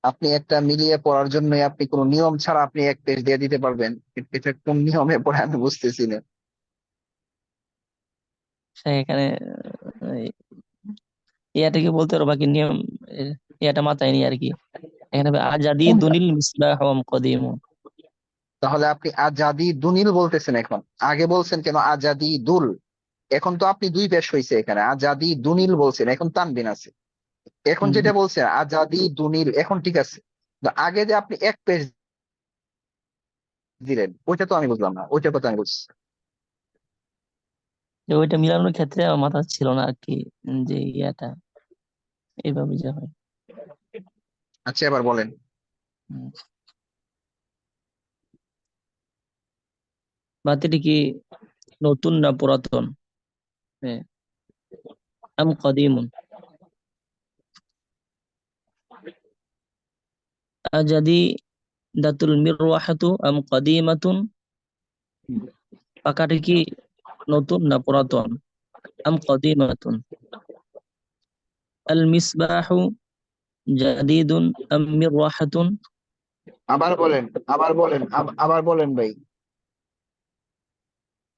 আপনি একটা মিলিয়ে পড়ার জন্য আপনি কোনো নিয়ম ছাড়া আপনি এক পেজ দিয়ে দিতে পারবেন, এটা কোন নিয়মে পড়ে আমি বুঝতেছি না। সে এখানে ইয়াটাকে বলতে পারো, বাকি নিয়ম ইয়াটা মাথায় নি আর কি। এখানে হবে আজাদি কোনটা? দুনিল মিসবাহ কদিমুন। তাহলে আপনি আজাদি দুনিল বলতেছেন এখন, আগে বলছেন কেন আজাদি দুল? এখন তো আপনি দুই পেশ হয়েছে, এখানে আজাদি দুনিল বলছেন, এখন তানবিন আছে, এখন যেটা বলছেন আজাদি দুনিল, এখন ঠিক আছে, তো আগে যে আপনি এক পেজ দিলেন ওইটা তো আমি বুঝলাম না, ওইটার কথা আমি বুঝছি। যে ওইটা মিলানোর ক্ষেত্রে আমার মাথা ছিল না আর কি, যে ইয়াটা এইভাবে যা হয়। আচ্ছা এবার বলেন। হুম। বাতিটি কি নতুন না পুরাতন? হ্যাঁ, আম কদিমুন। আজাদি দাতুল মিরওয়াহাতু আম কদিমাতুন, পাকাটি কি নতুন না পুরাতন? আম কদিমাতুন। আল মিসবাহু জাদিদুন আম মিরওয়াহাতুন। আবার বলেন, আবার বলেন, আবার বলেন ভাই,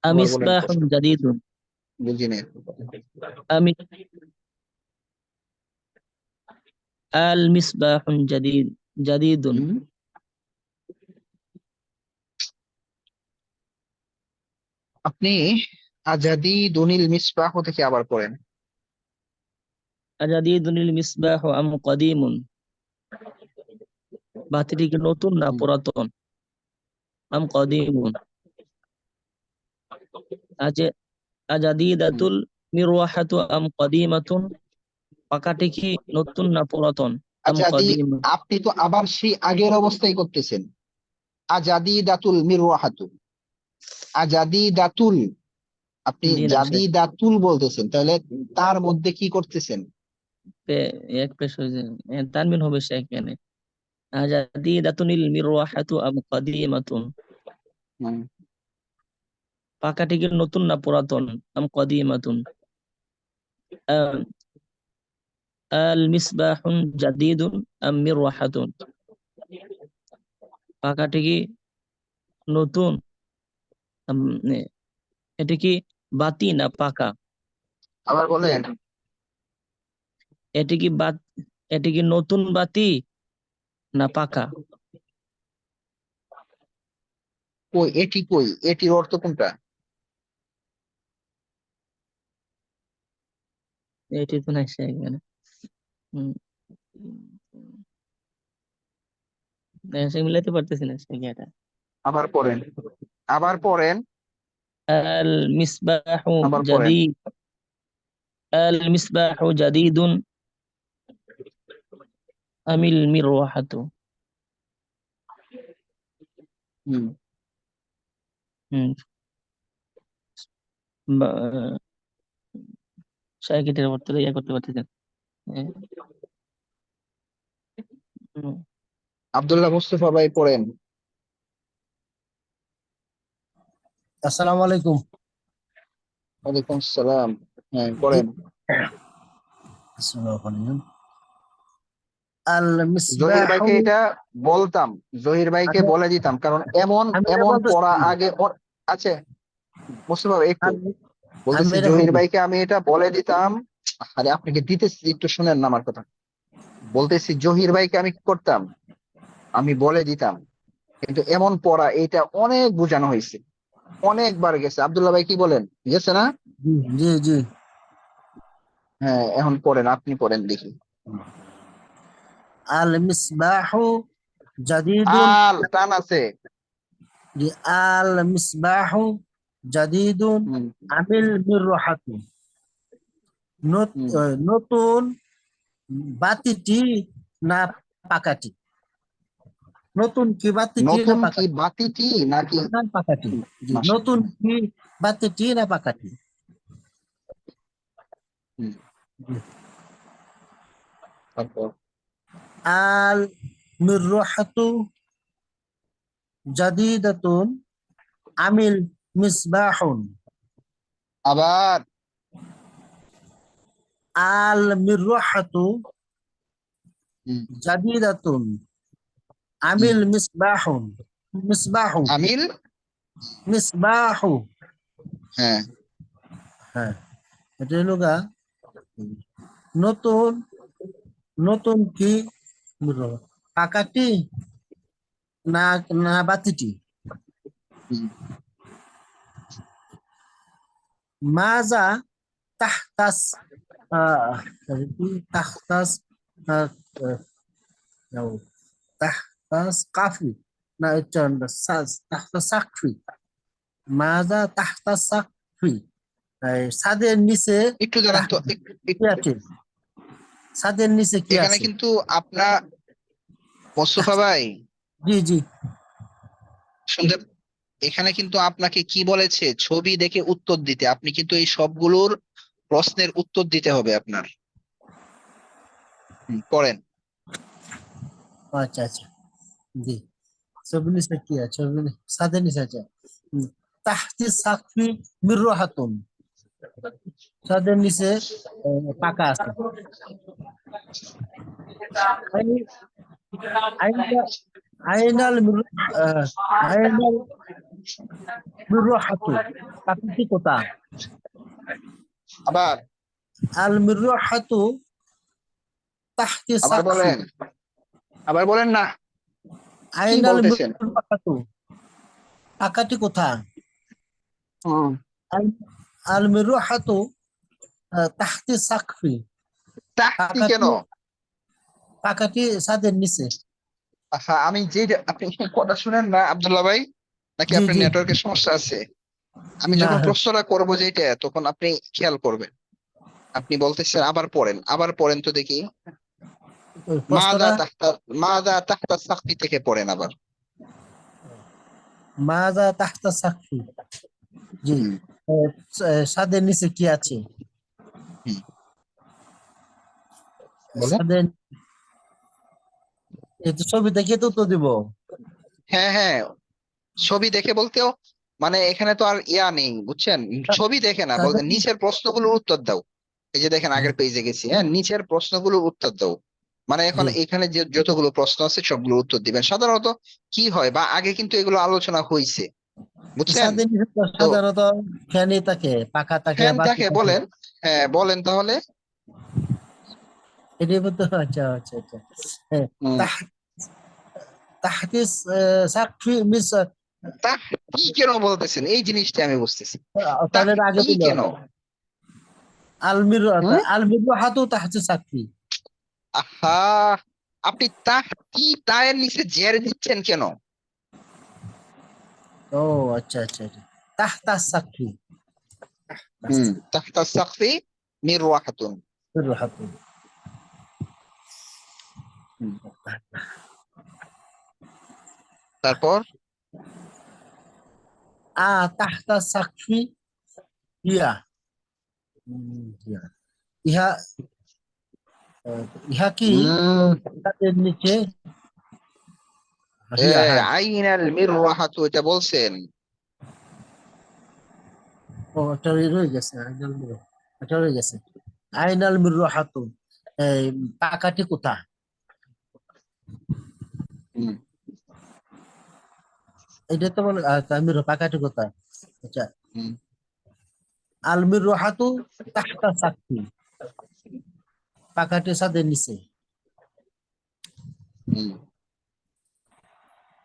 আবার বলেন, আমিসবাহুন কষ্ট জাদিদুন বুঝি না। আমি আল মিসবাহুন জাদিদুন। হুম? আপনি আজাদি দুনিল মিসবাহ থেকে আবার পড়েন। আজাদিদুনিল মিসবাহু আম কদিমুন, বাতিটি কি নতুন না হুম। পুরাতন? আম কদিমুন। আজে হুম। আজাদিদাতুল মিরওয়াহাতু আম কদিমাতুন, পাকাটি কি নতুন না পুরাতন? আম আজাদি, কদিম। আপনি তো আবার সেই আগের অবস্থায় করতেছেন, আজাদি দাতুল মিরওয়াহাতু, আজাদি দাতুল, আপনি জি না সে জাদি দাতুল বলতেছেন, তাহলে তার মধ্যে কি করতেছেন? এক পেশ হয়েছে, তানবিন হবে সে এখানে। আজাদিদাতুনিল মিরওয়াহাতু আম কদিমাতুন, হুম। পাকাটি কি নতুন না পুরাতন? আম কদিমাতুন। আম আল মিসবাহুন জাদিদুন আম মিরওয়াহাতুন, পাকাটি কি নতুন, আম, এটা কি বাতি না পাকা? আবার বলেন। এটি কি এটি কি নতুন বাতি না পাকা? কই এটি, কই এটির অর্থ কোনটা? এটি তো নাই সে এখানে। হম, সে মিলাতে পারতেছি না সে এটা। আবার পড়েন, আবার পড়েন, আল মিসবাহু আবার পড়েন। জাদিদ আল মিসবাহু জাদিদুন আমিল মিরওয়াহাতু। হুম। হুম, সাইকেটের করতে ইয়ে করতে পারতেছেন। হ্যাঁ, হুম। আব্দুল্লাহ মুস্তফা ভাই পড়েন। আসসালামু আলাইকুম। ওয়ালাইকুম আসসালাম। হ্যাঁ জি, পড়েন। বিসমিল্লাহির রহমানির রহিম। আল জহির মিসবাহু, ভাইকে এটা বলতাম, জহির ভাইকে আমি বলে দিতাম, কারণ এমন আমি এটা এমন পড়া বলতেছি, আগে আছে। মুস্তফা ভাই একটু আমি আমি বলতেছি, এটা জহির বলি। ভাইকে আমি এটা বলে দিতাম, আরে আপনাকে দিতেছি, একটু শুনেন না আমার কথা। বলতেছি জহির ভাইকে আমি কি করতাম, আমি বলে দিতাম, কিন্তু এমন পড়া এটা অনেক বোঝানো হয়েছে, অনেকবার গেছে। আব্দুল্লাহ ভাই কি বলেন, গেছে না? জি জি জি। হ্যাঁ, এখন পড়েন, আপনি পড়েন দেখি। আল মিসবাহু জাদিদুন। আল টান আছে। জি, আল মিসবাহু জাদিদুন হুম আমিল মিররাহাতু। হুম। নতুন বাতিটি না পাকাটি? নতুন কি বাতিটি না নতুন কি পাকাটি? বাতিটি নাকি? না পাকাটি। জি, মাস। নতুন কি বাতিটি না পাকাটি? হুম, জি। তারপর আল মিররাহাতু জাদিদাতুন আমিল মিসবাহুন। আবার আল মিররাহাতু হুম জাদিদাতুন হুম। আমিল মিসবাহুন। মিসবাহু। আমিল। মিসবাহু। হ্যাঁ। হ্যাঁ, এটা হলো গা নতুন, নতুন কি মিরর, পাকাটি না না বাতিটি? হুম। মাজা তাহতাস আহ কি তাহতাস আহ, আহ, তাহতাস কাফি না এটা তাহতাস সাকফি। মাজা তাহতাস সাকফি, এই ছাদের নিচে একটু দাঁড়ান তো, কি আছে? ছাদের নিচে কি এখানে আছে? কিন্তু আপনার মোস্তফা ভাই জি জি। শুনতে, এখানে কিন্তু আপনাকে কি বলেছে, ছবি দেখে উত্তর দিতে। আপনি কিন্তু এই সবগুলোর প্রশ্নের উত্তর দিতে হবে আপনার। পড়েন। আচ্ছা আচ্ছা। জি, ছবি নিচে কি আছে? ছাদের নিচে আছে। হুম। তাহতি সাকফি মিররাহাতুন, ছাদের নিচে পাকা আছে। আই- আইনা আইনাল আহ, আইনাল মিররাহাতু, পাকাটি কোথা? আবার আল মিররাহাতু তাহতি আবার সাকফি। বলেন, আবার বলেন না, কি আইনাল বলতেছেন? মিররাহাতু, পাকাটি কোথা? হুম। আল আল মিররাহাতু তাহতি সাকফি, তাহতি কেন? পাকাটি, পাকাটি ছাদের নিচে। আচ্ছা, আমি যে, আপনি কি কথা শুনেন না আব্দুল্লাহ ভাই, নাকি জি আপনার জি। নেটওয়ার্কের সমস্যা আছে? আমি না, যখন প্রশ্নটা করবো যেটা, তখন আপনি খেয়াল করবেন। আপনি বলতেছেন আবার পড়েন, আবার পড়েন তো দেখি। ওই মাদা প্রশ্নটা তাহতা, মাদা তাহতা সাকতি থেকে পড়েন আবার। মাজা তাহতা সাকফি। জি। হুম ছাদের নিচে কি আছে? হুম। বলেন। ছাদের, এই তো ছবি দেখে তো উত্তর দিব। হ্যাঁ হ্যাঁ, ছবি দেখে বলতেও, মানে এখানে তো আর ইয়া নেই বুঝছেন, ছবি দেখে না, বলতে ছাদের, নিচের প্রশ্নগুলোর উত্তর দাও। এই যে দেখেন, আগের পেজে গেছি, হ্যাঁ, নিচের প্রশ্নগুলোর উত্তর দাও। মানে এখন জি, এখানে যে যতগুলো প্রশ্ন আছে সবগুলো উত্তর দিবেন। সাধারণত কি হয়, বা আগে কিন্তু এগুলো আলোচনা হয়েছে, বুঝছেন? ছাদের নিচে তো তো সাধারণত ফ্যানই থাকে, পাকা থাকে, ফ্যান বাতি থাকে থাকে। বলেন, হ্যাঁ বলেন তাহলে। এটাই বলতে, আচ্ছা আচ্ছা আচ্ছা। হ্যাঁ, হম। তাহ তাহতি সাকফি মিস, তা কি কেন বলতেছেন, এই জিনিসটা আমি বুঝতেছি। তা তাহলে আগে কি বললো কেন? আলমির, হুম। আলমির হাতু তাহতি সাকফি। আহা, আপনি তা কি তায়ের নিচে জের দিচ্ছেন কেন? ও আচ্ছা আচ্ছা আচ্ছা। তাহতা সাকফি। হুম, তাহতা সাকফি মির রাহাতুন। হাতু। হুম, তারপর তাহতা সাকফি ইয়া। ইয়া, ইহা ইহা কি উম তাদের নিচে? এ হিয়া, হ্যাঁ। আইনাল মির রাহাতু, এটা বলছেন। ও, এটা রয়ে গেছে, আইনাল মিরু, এটা রয়ে গেছে। আইনাল মিরু হাতু, এই পাকাটি কোথা? হুম এটা তো বলে মিরু, পাকাটি কোথা? আচ্ছা। হুম আল মিরু হাতু তাহতা সাকফি, পাখাটি ছাদের নিচে। হুম।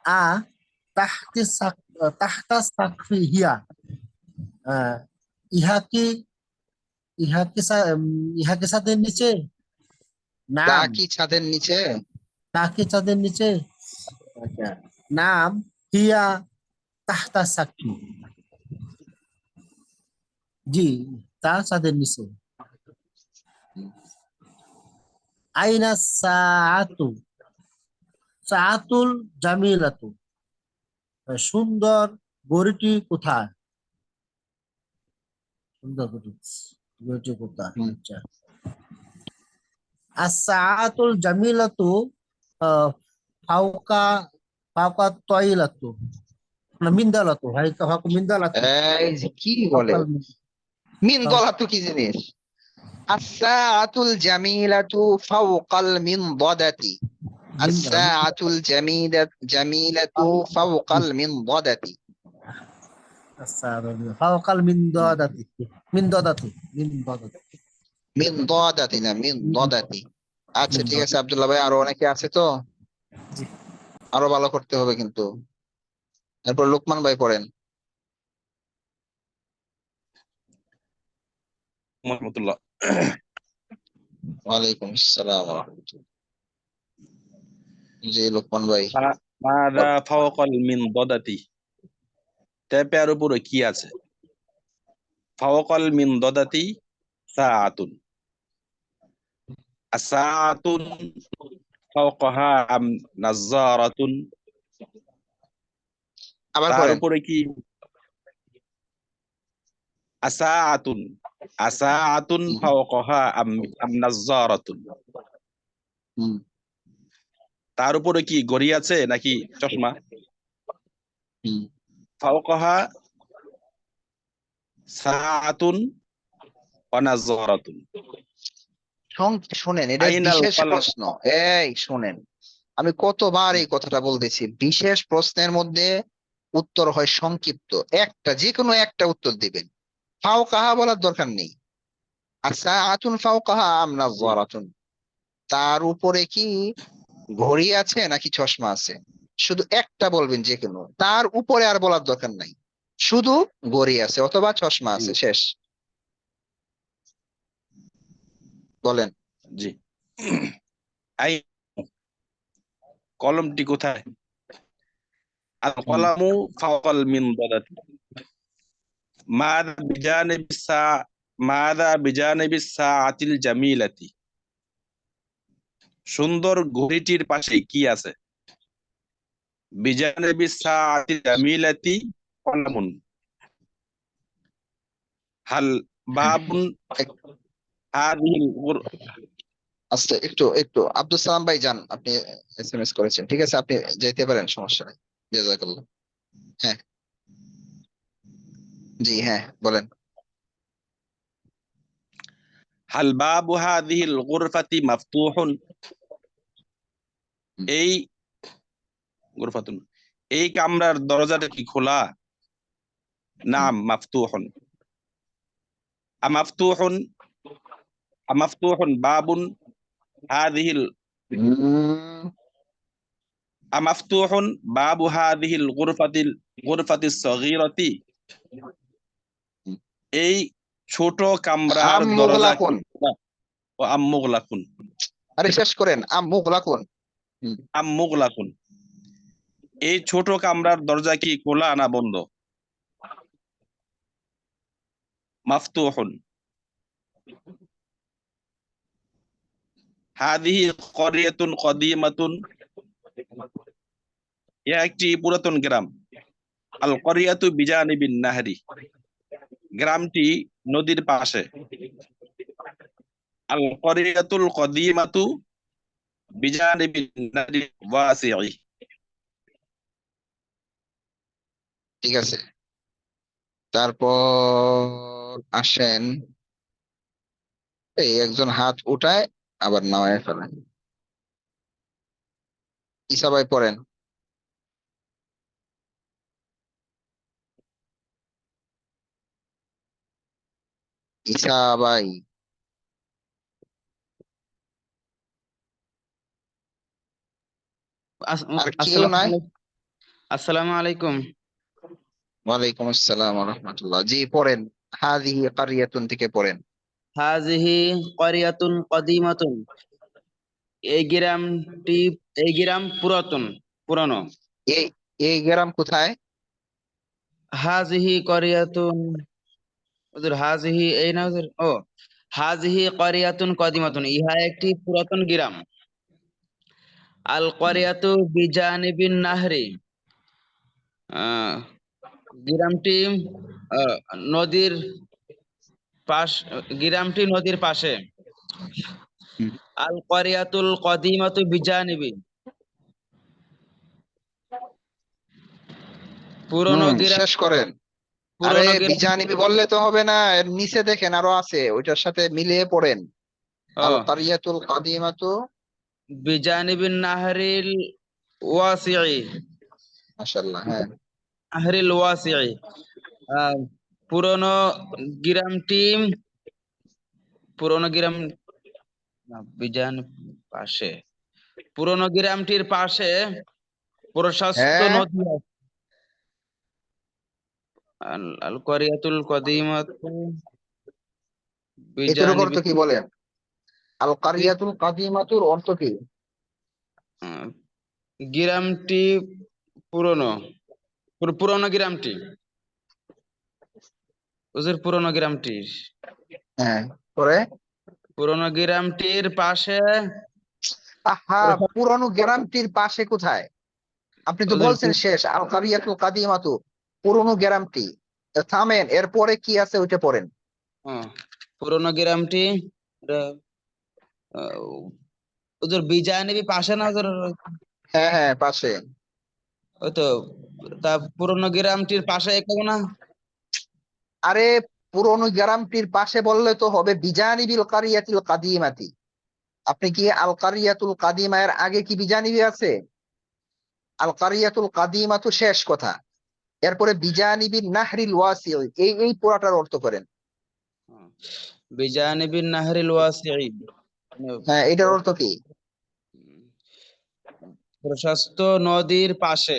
আ তাহতা সাকফি হিয়া, আহ, ইহা কি ইহা কি ছাদের নিচে? তা নাম, কি ছাদের নিচে? তা কি ছাদের নিচে? আচ্ছা, নাম হিয়া তাহতা সাকফি, জি তা ছাদের নিচে। আইনা সাআতু, সাআতুল জামিলাতু, সুন্দর গড়িটি কোথায়? সুন্দর গড়িটি কোথায়? হুম। আচ্ছা, as-sa'atul jamilatu আহ, ফাওকা ফাওকা তয়লাতু না মিন্দালাতু, হাই ফাওকা মিন্দালাতু, এই যে কি বলে, ফাওকাল মিন দলাতু কি জিনিস? আস-সাআতুল জামিলাতু ফাওকাল মিনদাদাতি। আস-সাআতুল জামিলাতু ফাওকাল মিনদাদাতি। ফাওকাল মিন্দাদাতি, মিন্দাদাতি। মিনদাদাতি না মিনদাদাতি। আচ্ছা ঠিক আছে আব্দুল্লাহ ভাই, আরো অনেকে আছে তো, জি। আরো ভালো করতে হবে কিন্তু। এরপর লোকমান ভাই পড়েন। রহমতুল্লাহ। ওয়ালাইকুম আসসালাম ওয়া রাহমাতুল্লাহ। জি লোকমান ভাই। মাদা ফাওকাল মিন দদাতি, ট্যাপের উপরে কি আছে? ফাওকাল মিন দদাতি সাআতুন, আসাআতুন ফাওকাহা আম নাজ্জারাতুন, আবার তার পড়েন। উপরে কি? আসাআতুন, আসাআতুন হুম। ফাওকাহা আম নাজ্জারাতুন, হুম। তার উপরে কি ঘড়ি আছে নাকি চশমা? হুম। ফাওকাহা সাআতুন ওয়া নাজ্জারাতুন। শোনেন, এটা আইনাল বিশেষ কলম। প্রশ্ন। এই শোনেন, আমি কতবার এই কথাটা বলতেছি, বিশেষ প্রশ্নের মধ্যে উত্তর হয় সংক্ষিপ্ত, একটা যে কোনো একটা উত্তর দিবেন। ফাও কাহা বলার দরকার নেই। আচ্ছা আতুন ফাও কাহা আমনা জি, জারাতুন, তার উপরে কি ঘড়ি আছে নাকি চশমা আছে, শুধু একটা বলবেন, যে কোনো, তার উপরে আর বলার দরকার নাই, শুধু ঘড়ি আছে অথবা চশমা জি, আছে, শেষ। বলেন। জি। আই, কলমটি কোথায়? আল হুম। কলামু ফাওকাল মিনদাদাতি। মাযা বিজানিবিস সা মাযা বিজানিবিস সাআতিল জামিলাতি, সুন্দর ঘড়িটির পাশে কি আছে? বিজানিবিস সাআতিল জামিলাতি কলামুন, হাল বাবুন এক- হাযিহিল আচ্ছা একটু একটু আব্দুল সালাম ভাই যান, আপনি এসএমএস করেছেন, ঠিক আছে আপনি যেতে পারেন, সমস্যা নেই। জাযাকাল্লাহ। হ্যাঁ। জি হ্যাঁ বলেন। হাল বাবু হাযিহিল গুরফাতি মাফতুহুন, হুম। এই গুরফাতুন, এই কামরার দরজাটা কি খোলা? নাম মাফতুহুন। আমাফতুহুন আমাফতুহুন বাবুন হাযিহিল হুম। আমাফতুহুন বাবু হাযিহিল গুরফাতিস সগীরাতি, এই ছোট কামরার আম দরজা কি মুগলাকুন। খোলা? ও আম মুগলাকুন, আরে শেষ করেন, আম মুগলাকুন। হুম। আম মুগলাকুন, এই ছোট কামরার দরজা কি খোলা না বন্ধ? মাফতুহুন। হাদিহি করিয়াতুন কদিমাতুন, এ একটি পুরাতন গ্রাম। আল করিয়াতু বিজানিবিন নাহরি, গ্রামটি নদীর পাশে। আল করিয়াতুল কদিমাতু বিজানিবিন নাহরি ওয়াসিঈ। ঠিক আছে, তারপর আসেন, এই একজন হাত উঠায় আবার নামায় ফেলেন। ঈসা ভাই পড়েন। ঈসা ভাই। আর কেউ নাই? আসসালামু আলাইকুম। ওয়ালাইকুম আসসালাম ওয়া রাহমাতুল্লাহ। জি পড়েন, হাযিহি কারিয়াতুন থেকে পড়েন। হাযিহি ক্বরিয়াতুন কদিমাতুন, এই গ্রাম পুরানো। এই এই গ্রাম কোথায়? হাযিহি ক্বরিয়াতুন, হুজুর হাযিহি এই না হুজুর, ও হাযিহি ক্বরিয়াতুন কদিমাতুন, ইহা একটি পুরাতন গ্রাম। আল ক্বরিয়াতু বিজানিবিন নাহরি, আহ, গ্রামটি আহ, নদীর গ্রামটি নদীর পাশে। হুম, আল ক্বরিয়াতুল কদিমাতু বিজানিবি, পুরনো গ্রাম শেষ করেন। আরে পুরনো গ্রাম বিজানিবি বললে তো হবে না, এর নিচে দেখেন আরো আছে, ওইটার সাথে মিলিয়ে পড়েন। ও আল কারিয়াতুল কাদিমাতু। বিজানিবিন নাহরিল ওয়াসিই, মাশাআল্লাহ, হ্যাঁ। নাহরিল ওয়াসিই, আহ, পুরনো গ্রামটি পুরনো গ্রাম না, বিজান পাশে, পুরনো গ্রামটির পাশে প্রশস্ত হ্যাঁ, নদী আছে। আল আল করিয়াতুল কদিমাতু এটুকুর অর্থ বিজানিবি, কি বলেন? আল কারিয়াতুল কাদিমাতুর অর্থ কি? আহ, গ্রামটি পুরনো, পুরনো গ্রামটি, হুজুর পুরনো গ্রামটি, হ্যাঁ, পরে পুরনো গ্রামটির পাশে আহা, পুরনো গ্রামটির পাশে কোথায়? আপনি তো হুজুর বলছেন শেষ আল কারিয়াতুল কাদিমাতু, পুরনো গ্রামটি। থামেন, এরপরে কি আছে ওইটা পড়েন। পুরনো গ্রামটি আহ, আহ, হুজুর বিজানিবি পাশে না হুজুর, হ্যাঁ হ্যাঁ, পাশে। ওই তো, তা পুরনো গ্রামটির পাশে কেউ না? আরে পুরনো গ্রামটির পাশে বললে তো হবে বিজানিবিল কারিয়াতিল কাদিমাতি। আপনি কি আল কারিয়াতুল কাদিমা এর আগে কি বিজানিবি আছে? আল কারিয়াতুল কাদিমা তো শেষ কথা, এরপরে বিজানিবিন নাহরিল ওয়াসি, এই পুরাটার অর্থ করেন। বিজানিবিন নাহরিল ওয়াসিই, হ্যাঁ, এটার অর্থ কি? প্রশস্ত নদীর পাশে,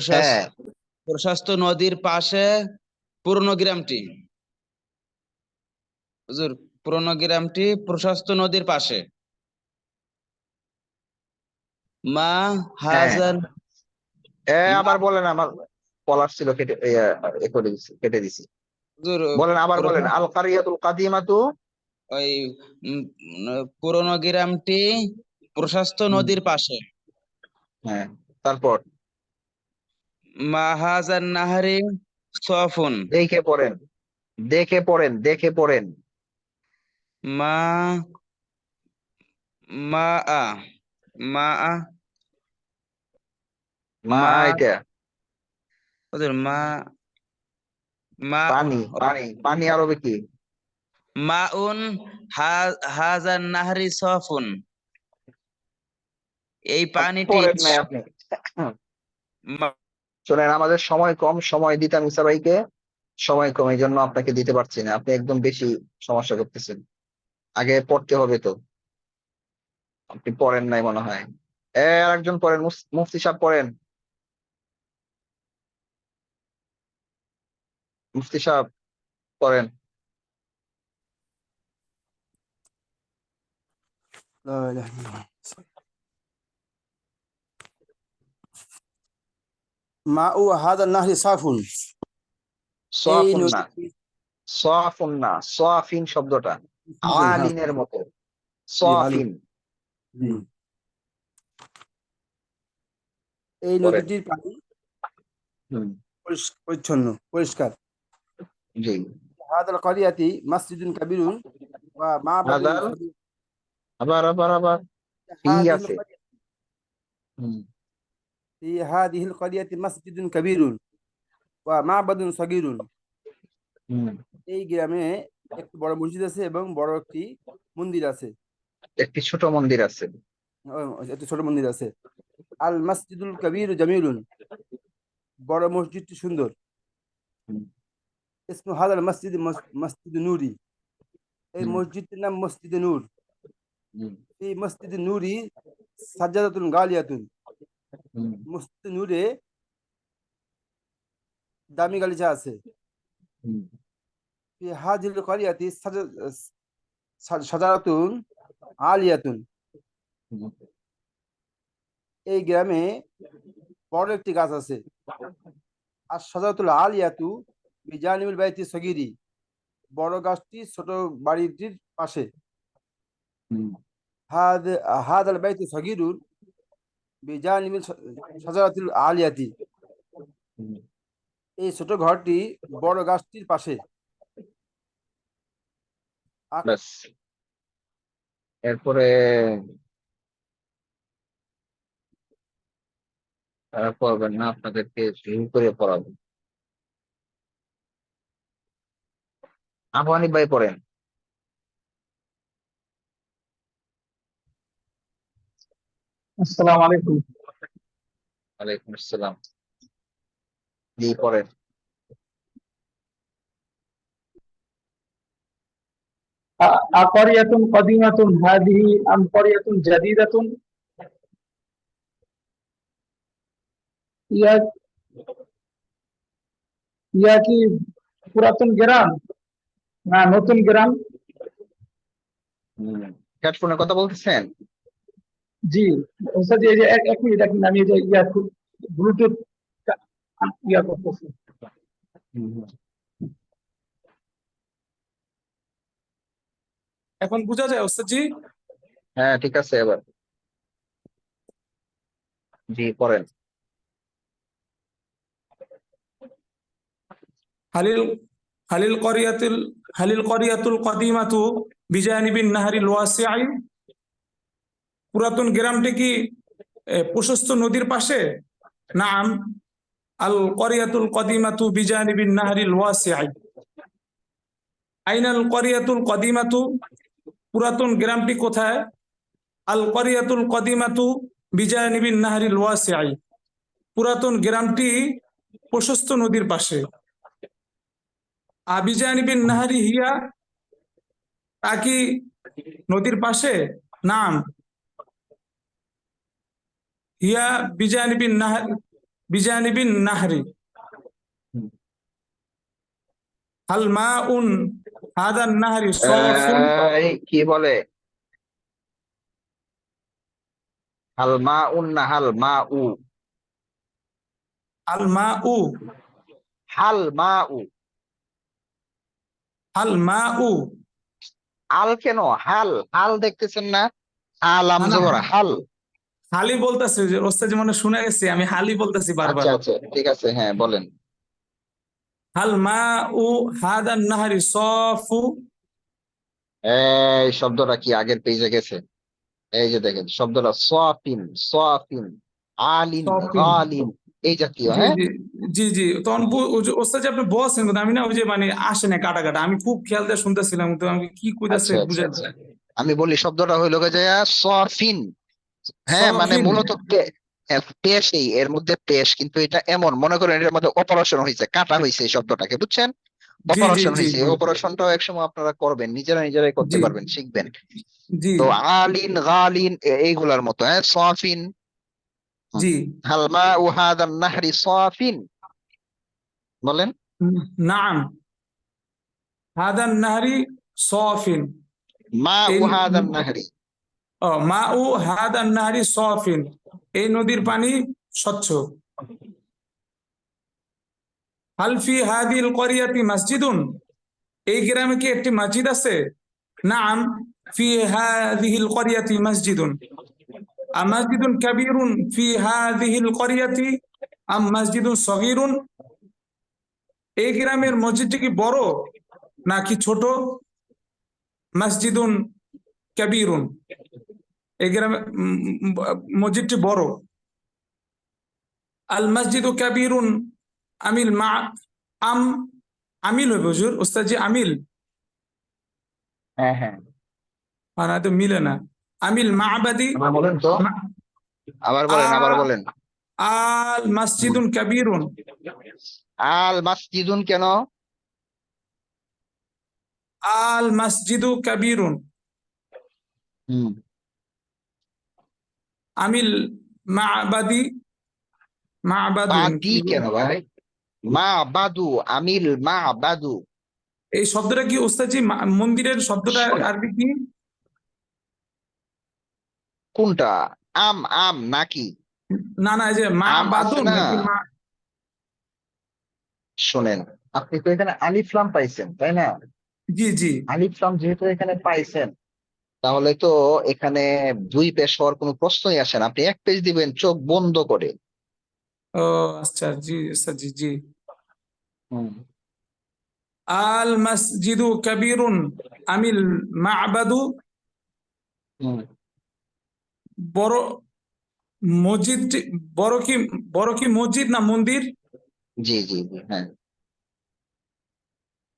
হ্যাঁ, প্রশস্ত নদীর পাশে পুরনো গ্রামটি, হুজুর পুরনো গ্রামটি প্রশস্ত নদীর পাশে। মা হ্যাঁ। হাজান, আবার বলেন, আমার পলাশ ছিল, কেটে দিছি। হুজুর বলেন, আবার বলেন, পুরনো- আল কারিয়াতুল কাদিমাতু। ওই উম, পুরনো গ্রামটি প্রশস্ত হুম, নদীর পাশে। হ্যাঁ, তারপর মা হাজান নাহারি সফুন, দেখে পড়েন, দেখে পড়েন, দেখে পড়েন। মা মা আ মা আ মা মা এটা ওদের মা মা পানি, পানি, পানি আরবে কি? মাউন হাজান নাহরি সফুন, এই পানিটি পড়েন নাই আপনি। মা- শোনেন, আমাদের সময় কম, সময় দিতাম ইসা ভাইকে, সময় কম, এই জন্য আপনাকে দিতে পারছি না। আপনি একদম বেশি সমস্যা করতেছেন, আগে পড়তে হবে তো। আপনি পড়েন নাই মনে হয়। আর একজন পড়েন, মুফতি সাহেব পড়েন। মুফতি সাহেব পড়েন। لا إله إلا الله. ماء هذا النهر صاف. এই সাফুন না, নদীটি সাফুন না, সাফিন শব্দটা হ্যাঁ, আলিনের মতো, জি ভালো, সাফিন। জি। এই পড়েন। নদীটির পানি হুম, পরিচ্ছন্ন, পরিষ্কার। জি। হাদাল কারিয়াতি মসজিদুন কাবীরুন ওয়া মা'বাদুন হাদাল, সাগীর। আবার ফি হাদিহিল আছে। কারিয়া হুম, ফি হাদিহিল কারিয়াতি মসজিদুন কাবীরুন ওয়া মা'বাদুন সাগীরুন। হুম। এই গ্রামে একটি বড় মসজিদ আছে এবং বড় একটি মন্দির আছে, একটি ছোট মন্দির আছে। একটি ছোট মন্দির আছে। আল মসজিদুল কাবীর জামিলুন, বড় মসজিদটি সুন্দর। হুম, ইসমু হাদাল মসজিদ মসজিদ নূরি, এই হুম, মসজিদটির নাম মসজিদে নূর। হুম, এই মসজিদে নূরি সাজ্জাদাতুন গালিয়াতুন হুম, মসজিদ নূরে দামি গালিচা আছে হুম, ফি হাজিল কারিয়াতি সাজারাতুন আলিয়াতুন হুম। এই গ্রামে বড় একটি গাছ আছে আর সাজারাতুল আলিয়াতু বিজানিবিল বাইতি সগিরি বড় গাছটি ছোট বাড়িটির পাশে হুম। হাদ হাদাল বাইতি সগিরুন বিজানিবিল সাজারাতুল আলিয়াতি হুম। এই ছোট ঘরটি বড় গাছটির পাশে ব্যাস এরপরে তারা পড়বেন না, আপনাদেরকে শুরু করে পড়াবেন। আফানি ভাই পড়েন। আসসালামু আলাইকুম। ওয়ালাইকুম আসসালাম। জি পড়েন। আকারিয়াতুন কাদিমাতুন হাদিহি আম কারিয়াতুন জাদিদাতুন? ইয়া ইয়া কি পুরাতন গ্রাম না নতুন গ্রাম? হেডফোনে কথা বলতেছেন? জি ওস্তাদ, এই যে এক মিনিট আমি এই যে ব্লুটুথ ইয়া করতেছি। এখন বোঝা যায় ওস্তাদ জি? হ্যাঁ ঠিক আছে এবার। জি পড়েন। হালিল হালিল করিয়াতুল কাদিমাতু বিজানিবিন নাহরিল ওয়াসিআই? পুরাতন গ্রামটি কি প্রশস্ত নদীর পাশে? নাম আল করিয়াতুল কাদিমাতু বিজানিবিন নাহরিল ওয়াসিআই। আইনাল করিয়াতুল কাদিমাতু? পুরাতন গ্রামটি কোথায়? আল করিয়াতুল কাদিমাতু বিজানিবিন নাহরিল ওয়াসিআই। পুরাতন গ্রামটি প্রশস্ত নদীর পাশে। বিজানিবিন নাহরি হিয়া? তা কি নদীর পাশে? নাম হিয়া বিজানিবিন নাহরি। হাল মাউন হাদান নাহরি সাফুন? এই কি বলে? হাল মা উন না হাল মা উ? আল মাউ হাল মা উ। হাল মাউ। আল কেন? হাল হাল দেখতেছেন না? হাল না, আমজবর হাল। হালি বলতেছে যে ওস্তাদ, মনে শুনে গেছে আমি হালি বলতেছি বারবার। আচ্ছা আচ্ছা ঠিক আছে, হ্যাঁ বলেন। হাল মাউ হাদান নাহরি সাফু? এই শব্দটা কি আগের পেজে গেছে? এই যে দেখেন শব্দটা সাফিন, সাফিন, আলিন, সাফিন। গালিন, এই জাতীয়। জি হ্যাঁ জি জি জি তখন ওস্তাদ যে আপনি বলছেন, কিন্তু আমি না ওই যে মানে আসে না কাটা কাটা, আমি খুব খেয়াল দিয়ে শুনতেছিলাম, তো আমি কি কইতাছে আচ্ছা আচ্ছা বুঝাই আচ্ছা, আমি বলি শব্দটা হইলো যে সাফিন। হ্যাঁ মানে সাফিন। মূলত পেশই এর মধ্যে পেশ, কিন্তু এটা এমন মনে করেন এর মধ্যে অপারেশন হয়েছে, কাটা হয়েছে এই শব্দটাকে, বুঝছেন? জি জি অপারেশন জি হয়েছে, এই অপারেশনটাও একসময় আপনারা করবেন, নিজেরাই করতে জি পারবেন, শিখবেন। জি তো আলিন গালিন এইগুলার মতো। হ্যাঁ সাফিন। জি। হাল মা উ হাদান নাহরি সাফিন? বলেন। নাম হাদান নাহরি সাফিন। মা এই উ হাদান নাহরি। মাউ হাদান নাহরি সাফিন, এই নদীর পানি স্বচ্ছ। হাল ফি হাদিল করিয়াতি মসজিদুন? এই গ্রামে কি একটি মসজিদ আছে? নাম ফি হাদিহিল করিয়াতি মসজিদুন। মসজিদুন কাবীরুন ফি হাদিহিল করিয়াতি আম মসজিদুন সগীরুন? এই গ্রামের মসজিদটি কি বড় নাকি ছোট? মসজিদুন কাবীরুন, এই গ্রামে মসজিদটি বড়। আল মসজিদু কাবীরুন আমিল মা আম? আমিল হবে হুজুর, ওস্তাদ জি আমিল। হ্যাঁ হ্যাঁ, না তো মিলে না। আমিল মাবাদি? আবার বলেন তো, আবার বলেন, আবার বলেন। আল মসজিদুন কাবীরুন? আল মাসজিদুন কেন? আল মসজিদু কাবীরুন। আমিল মা'বাদি মা'বাদুন বাদি কেন ভাই? মা বাদু, আমিল মা বাদু। এই শব্দটা কি ওস্তাদজি মন্দিরের শব্দটা শোনেন, আরবি কি? কোনটা? আম আম নাকি? না না, এই যে আম আছে মা'বাদুন না? নাকি শোনেন, আপনি তো এখানে আলিফ লাম পাইছেন, তাই না? জি জি। আলিফ লাম যেহেতু এখানে পাইছেন, তাহলে তো এখানে দুই পেশ হওয়ার কোনো প্রশ্নই আসে না। আপনি এক পেজ দিবেন চোখ বন্ধ করে। ও আচ্ছা, জি ওস্তাদজি জি। হুম, আল মসজিদু কাবীরুন আমিল মা'বাদু, হুম, বড় মসজিদ, বড় কি মসজিদ না মন্দির? জি জি জি, হ্যাঁ।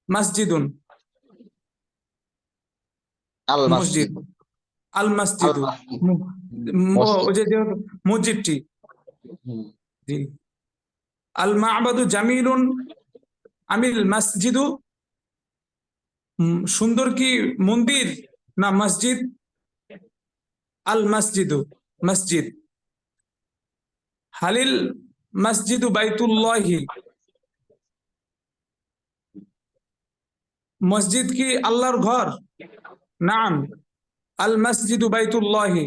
মসজিদুন আল মসজিদ, মাসজিদ, আল আল মসজিদু মাসজিদ, ওই মসজিদ। যে মসজিদটি। হুম, জি। আল মা'বাদু জামিলুন আমিল মসজিদু, সুন্দর কি মন্দির না মসজিদ? আল মসজিদু মসজিদ। হালিল মসজিদু বাইতুল্লাহি, মসজিদ কি আল্লাহর ঘর? নাম আল মসজিদু বাইতুল্লাহি,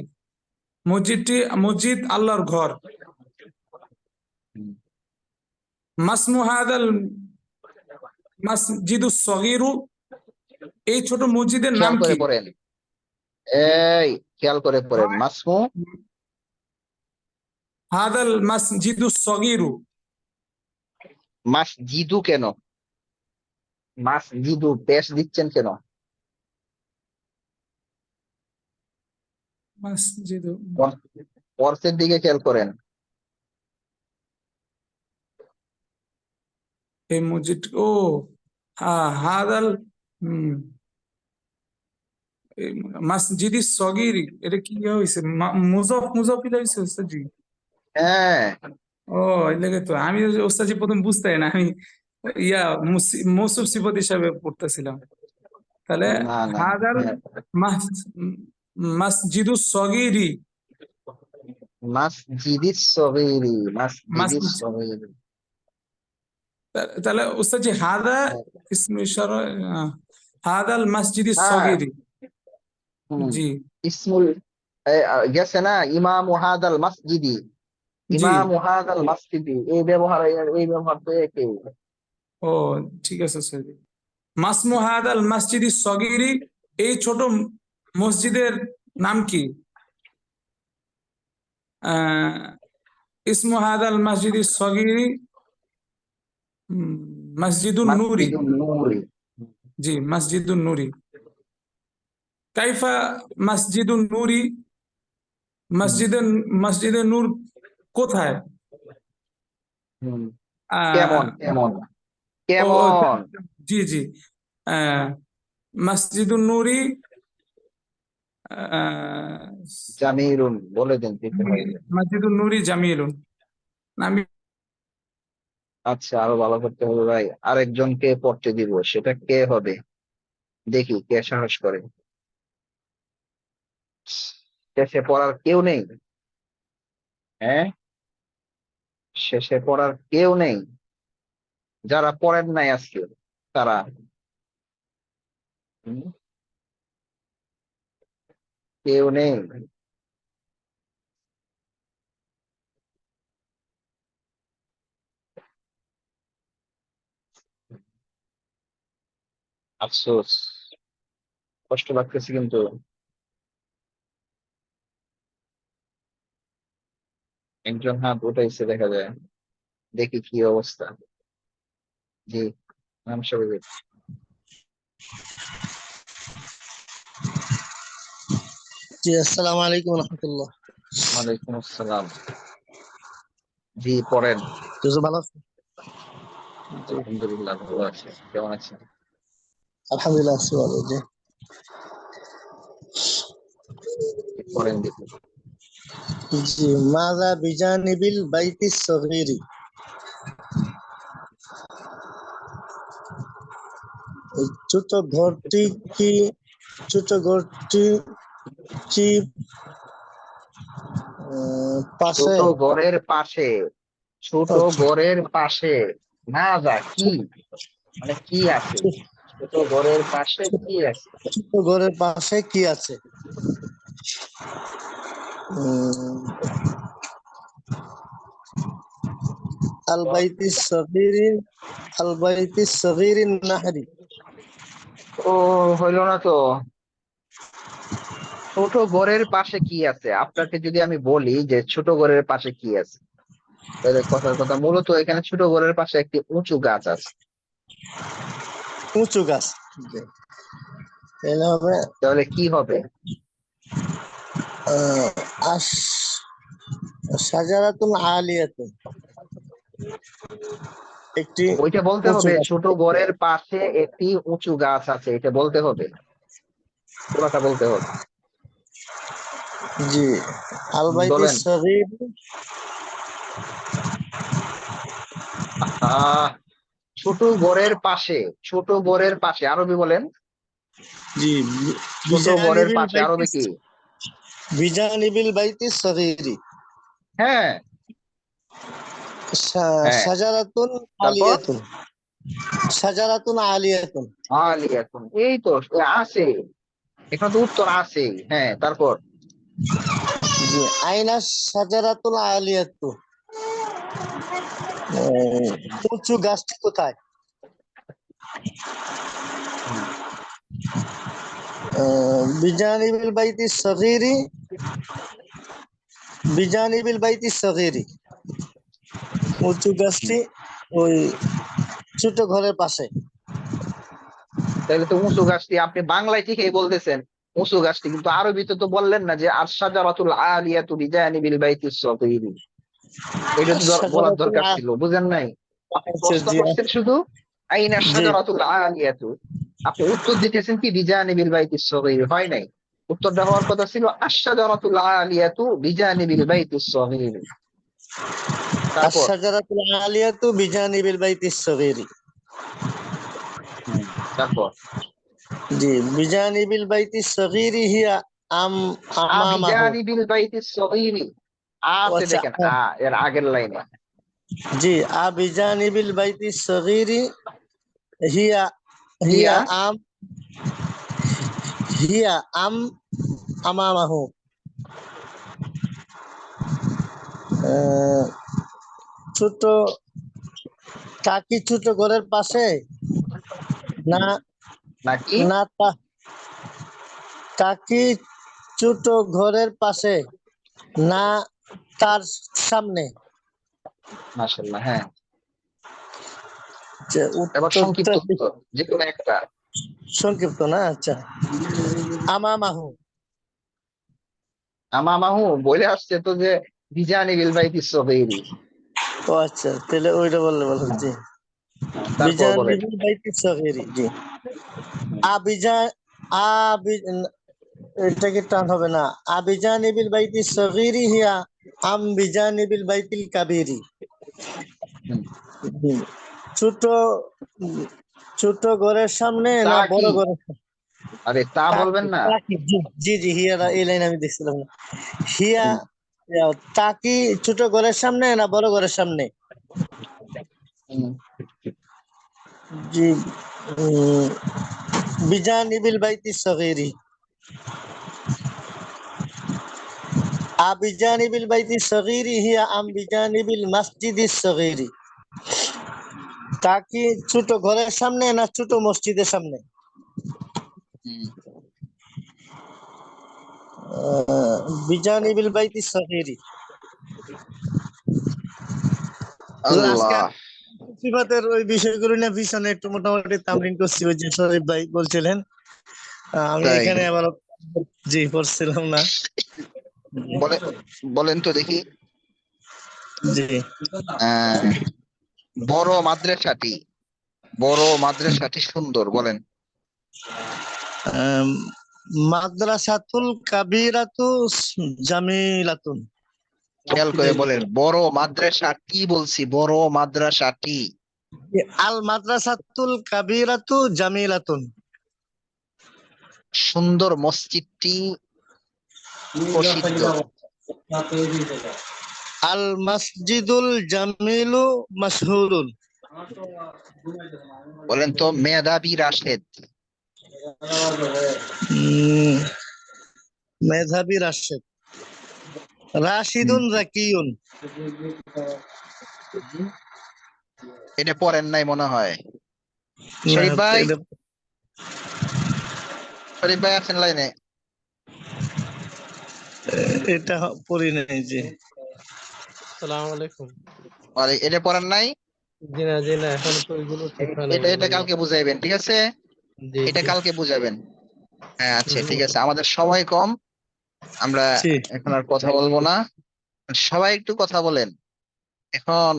মসজিদ আল্লাহর ঘর। হুম। মাসমু হাদাল মসজিদুস সগীরু, এই ছোট মসজিদের নাম খেয়াল করে কি? পড়েন, এই খেয়াল করে পড়েন। মাসমু হাদাল মসজিদুস সগীরু, মাসজিদু কেন? মাসজিদু পেশ দিচ্ছেন কেন? মসজিদু, অর্থের দিকে খেয়াল করেন। এই মসজিদ, ও হাদাল মসজিদিস সগীরি, এটা কি হয়েছে? মুজফ হয়েছে ওস্তাদজি। হ্যাঁ, ও এই লেগে তো আমি ওস্তাদজি প্রথম বুঝতে না, আমি ইয়া মৌসুফ সিফত হিসাবে পড়তেছিলাম। তাহলে না না, হাদাল হ্যাঁ। মসজিদুস সগীরি, মাসজিদিস সগীরি, মাসজিদিস মসজিদ, সগীরি। তাহলে ওস্তাদজি হাদা হ্যাঁ, ইসমে ইশারা, হাদাল মসজিদিস হ্যাঁ, সগীরি। হুম। জি ইসমুল গেছে না, ইমাম হাদাল মাসজিদি, জি। ইমাম হাদাল মাসজিদি, এই ব্যবহার তো একই। ও ঠিক আছে স্যার। মাসমু হাদাল মসজিদিস সগীরি, এই ছোট মসজিদের নাম কি? ইসমু হাদাল মসজিদিস সগীরি মসজিদুন নূরি। মাসজিদুন নূরি। জি মসজিদুন নূরি। কাইফা মসজিদুন নূরি, মসজিদে নূর কোথায়? হুম। কেমন আহ, কেমন ও কেমন? জি জি। আহ, মসজিদুন নূরি, আহ, জামিরুন বলে দেন, দিতে হবে। মসজিদুন নূরি জামিলুন। আমি আচ্ছা, আরো ভালো করতে হবে ভাই। আরেকজনকে পড়তে দিব, সেটা কে হবে? দেখি কে সাহস করে। শেষে পড়ার কেউ নেই? হ্যাঁ, শেষে পড়ার কেউ নেই? যারা পড়েন নাই আজকে তারা? হুম, কেউ নেই? আফসোস, কষ্ট লাগতেছে কিন্তু। একজন হাত উঠাইছে দেখা যায়, দেখি কি অবস্থা। জি, নাম সবাই। জি আসসালামু আলাইকুম রহমতুল্লাহ। ওয়ালাইকুম আসসালাম। জি, পড়েন। হুজুর ভালো আছেন? জি আলহামদুলিল্লাহ ভালো আছে, কেমন আছেন? আলহামদুলিল্লাহ আছি ভালো। জি পড়েন দেখি। জি মাযা বিজানিবিল বাইতিস সগীরি, এই ছোট ঘরটি কি, ছোট ঘরটি কি পাশে ছোট ঘরের পাশে, ছোট আচ্ছা, ঘরের পাশে মাযা কি, মানে কি আছে, ছোট ঘরের পাশে কি আছে? ছোট ঘরের পাশে কি আছে? আল বাইতি সগীরি আল বাইতি সগীরি নাহরি। ও হইলো না তো। ছোট ঘরের পাশে কি আছে, আপনাকে যদি আমি বলি যে ছোট ঘরের পাশে কি আছে, তাহলে কথার কথা মূলত এখানে ছোট ঘরের পাশে একটি উঁচু গাছ আছে। উঁচু গাছ। জি। তাহলে হবে তাহলে কি হবে? আশ শাজারাতুন আলিয়াতুন, একটি ওইটা বলতে উঁচু হবে, গাছ। ছোট ঘরের পাশে একটি উঁচু গাছ আছে, এটা বলতে হবে, পুরাটা বলতে হবে। জি। আল বাইতি বলেন। সগীর ছোট ঘরের পাশে, ছোট ঘরের পাশে আরবি বলেন। জি ছোট ঘরের পাশে আরবি কি? বিজানিবিল বাইতি সগীরি হ্যাঁ হ্যাঁ। শাজারাতুন তারপর আলিয়াতুন, শাজারাতুন আলিয়াতুন। আলিয়াতুন, এই তো আছে, এখানে তো উত্তর আছে। হ্যাঁ, তারপর জি। আইনা শাজারাতুল আলিয়াতু, উঁচু গাছটি কোথায়? বিজানিবিল বাইতি সগীরি, বিজানিবিল বাইতি সগীরি, উঁচু গাছটি ওই ছোট ঘরের পাশে। তাহলে তো উঁচু গাছটি আপনি বাংলায় ঠিকই বলতেছেন উঁচু গাছটি, কিন্তু আরবিতে তো বললেন না যে আশ-শাজারাতুল আলিয়াতু বিজানিবিল বাইতিস সগীরি। এটা তো বলার শাজারাতুল দরকার ছিল, বুঝেন নাই? আপনি প্রশ্ন জি করছেন শুধু আইনা জি শাজারাতুল আলিয়াতু, আপনি উত্তর দিতেছেন কি বিজানিবিল বাইতিস সগীরি, হয় নাই। উত্তরটা হওয়ার কথা ছিল আশ-শাজারাতুল আলিয়াতু বিজানিবিল বাইতিস সগীরি। তারপর আশ-শাজারাতুল আলিয়াতু বিজানিবিল বাইতি সগীরি। তারপর জি। বিজানিবিল বাইতি সগীরি হিয়া আমামাহু। বিজানিবিল বাইতিস সগীরি, আছে আচ্ছা, দেখেন, এর আগের লাইনে। জি। বিজানিবিল বাইতি সগীরি হিয়া হিয়া হিয়া হিয়া আমামাহু। ছোট কাকি ছোট ঘরের পাশে না নাকি? না কাকি ছোট ঘরের পাশে না তার সামনে? মাশাআল্লাহ, হ্যাঁ। যে এবার উত্তরটা সংক্ষিপ্ত উত্তর, যে কোনো একটা। সংক্ষিপ্ত না? আচ্ছা। আমামাহু। আমামাহু বলে আসছে তো যে বিজানিবিল বাইতিস সগীরি। ও আচ্ছা, তাহলে ওইটা বললে ভালো। জি। তারপর বলেন। বিজানিবিল বাইতি সগীরি। জি। এটা কি টান হবে না? আবিজানিবিল বাইতি সগীরি হিয়া বিজানিবিল বাইতিল কাবীরি। ছোট ছোট ঘরের সামনে তা না বড় কি? ঘরের সামনে? আরে তা বলবেন না। জি জি হিয়া, এই লাইন আমি দেখছিলাম না। হিয়া তা কি ছোট ঘরের সামনে না বড় ঘরের সামনে? জি। বিজানিবিল বাইতি সগীরি। বিজানিবিল বাইতি সগীরি হিয়া বিজানিবিল মসজিদিস সগীরি। তা কি ছোট ঘরের সামনে না ছোট মসজিদের সামনে? বিজানিবিল বাইতি সগীরি। আজকে আল্লাহ, সিফাতের ওই বিষয়গুলো নিয়ে পিছনে একটু মোটামুটি তামরিন করছি, ওই যে শরীফ ভাই বলছিলেন। আমি তাই এখানে আবার জি পড়ছিলাম না। বলেন তো দেখি। জি। বড় মাদ্রাসাটি, বড় মাদ্রাসাটি সুন্দর, বলেন। মাদ্রাসাতুল কাবীরাতু জামিলাতুন। খেয়াল করে বলেন, বড় মাদ্রাসাটি বলছি, বড় মাদ্রাসাটি। আল মাদ্রাসাতুল কাবীরাতু জামিলাতুন। সুন্দর মসজিদটি প্রসিদ্ধ। আল মসজিদুল জামিলু মাশহুরুন। বলেন তো মেধাবী রাশেদ। মেধাবী রাশেদ। রাশিদুন জাকিয়ুন। এটা পড়েন নাই মনে হয়। না, শরীফ ভাই, এটা- শরীফ ভাই আছেন লাইনে? এটা পড়ি নাই যে। আসসালামু আলাইকুম। এটা পড়েন নাই? জি না এখন তো ওইগুলো ঠিক হয় নাই এটা এটা এজন্য। কালকে বুঝাইবেন, ঠিক আছে? জি এটা জি কালকে বুঝাবেন। হ্যাঁ আচ্ছা জি ঠিক আছে, আমাদের সময় কম, আমরা জি। এখন আর কথা বলবো না। সবাই একটু কথা বলেন। এখন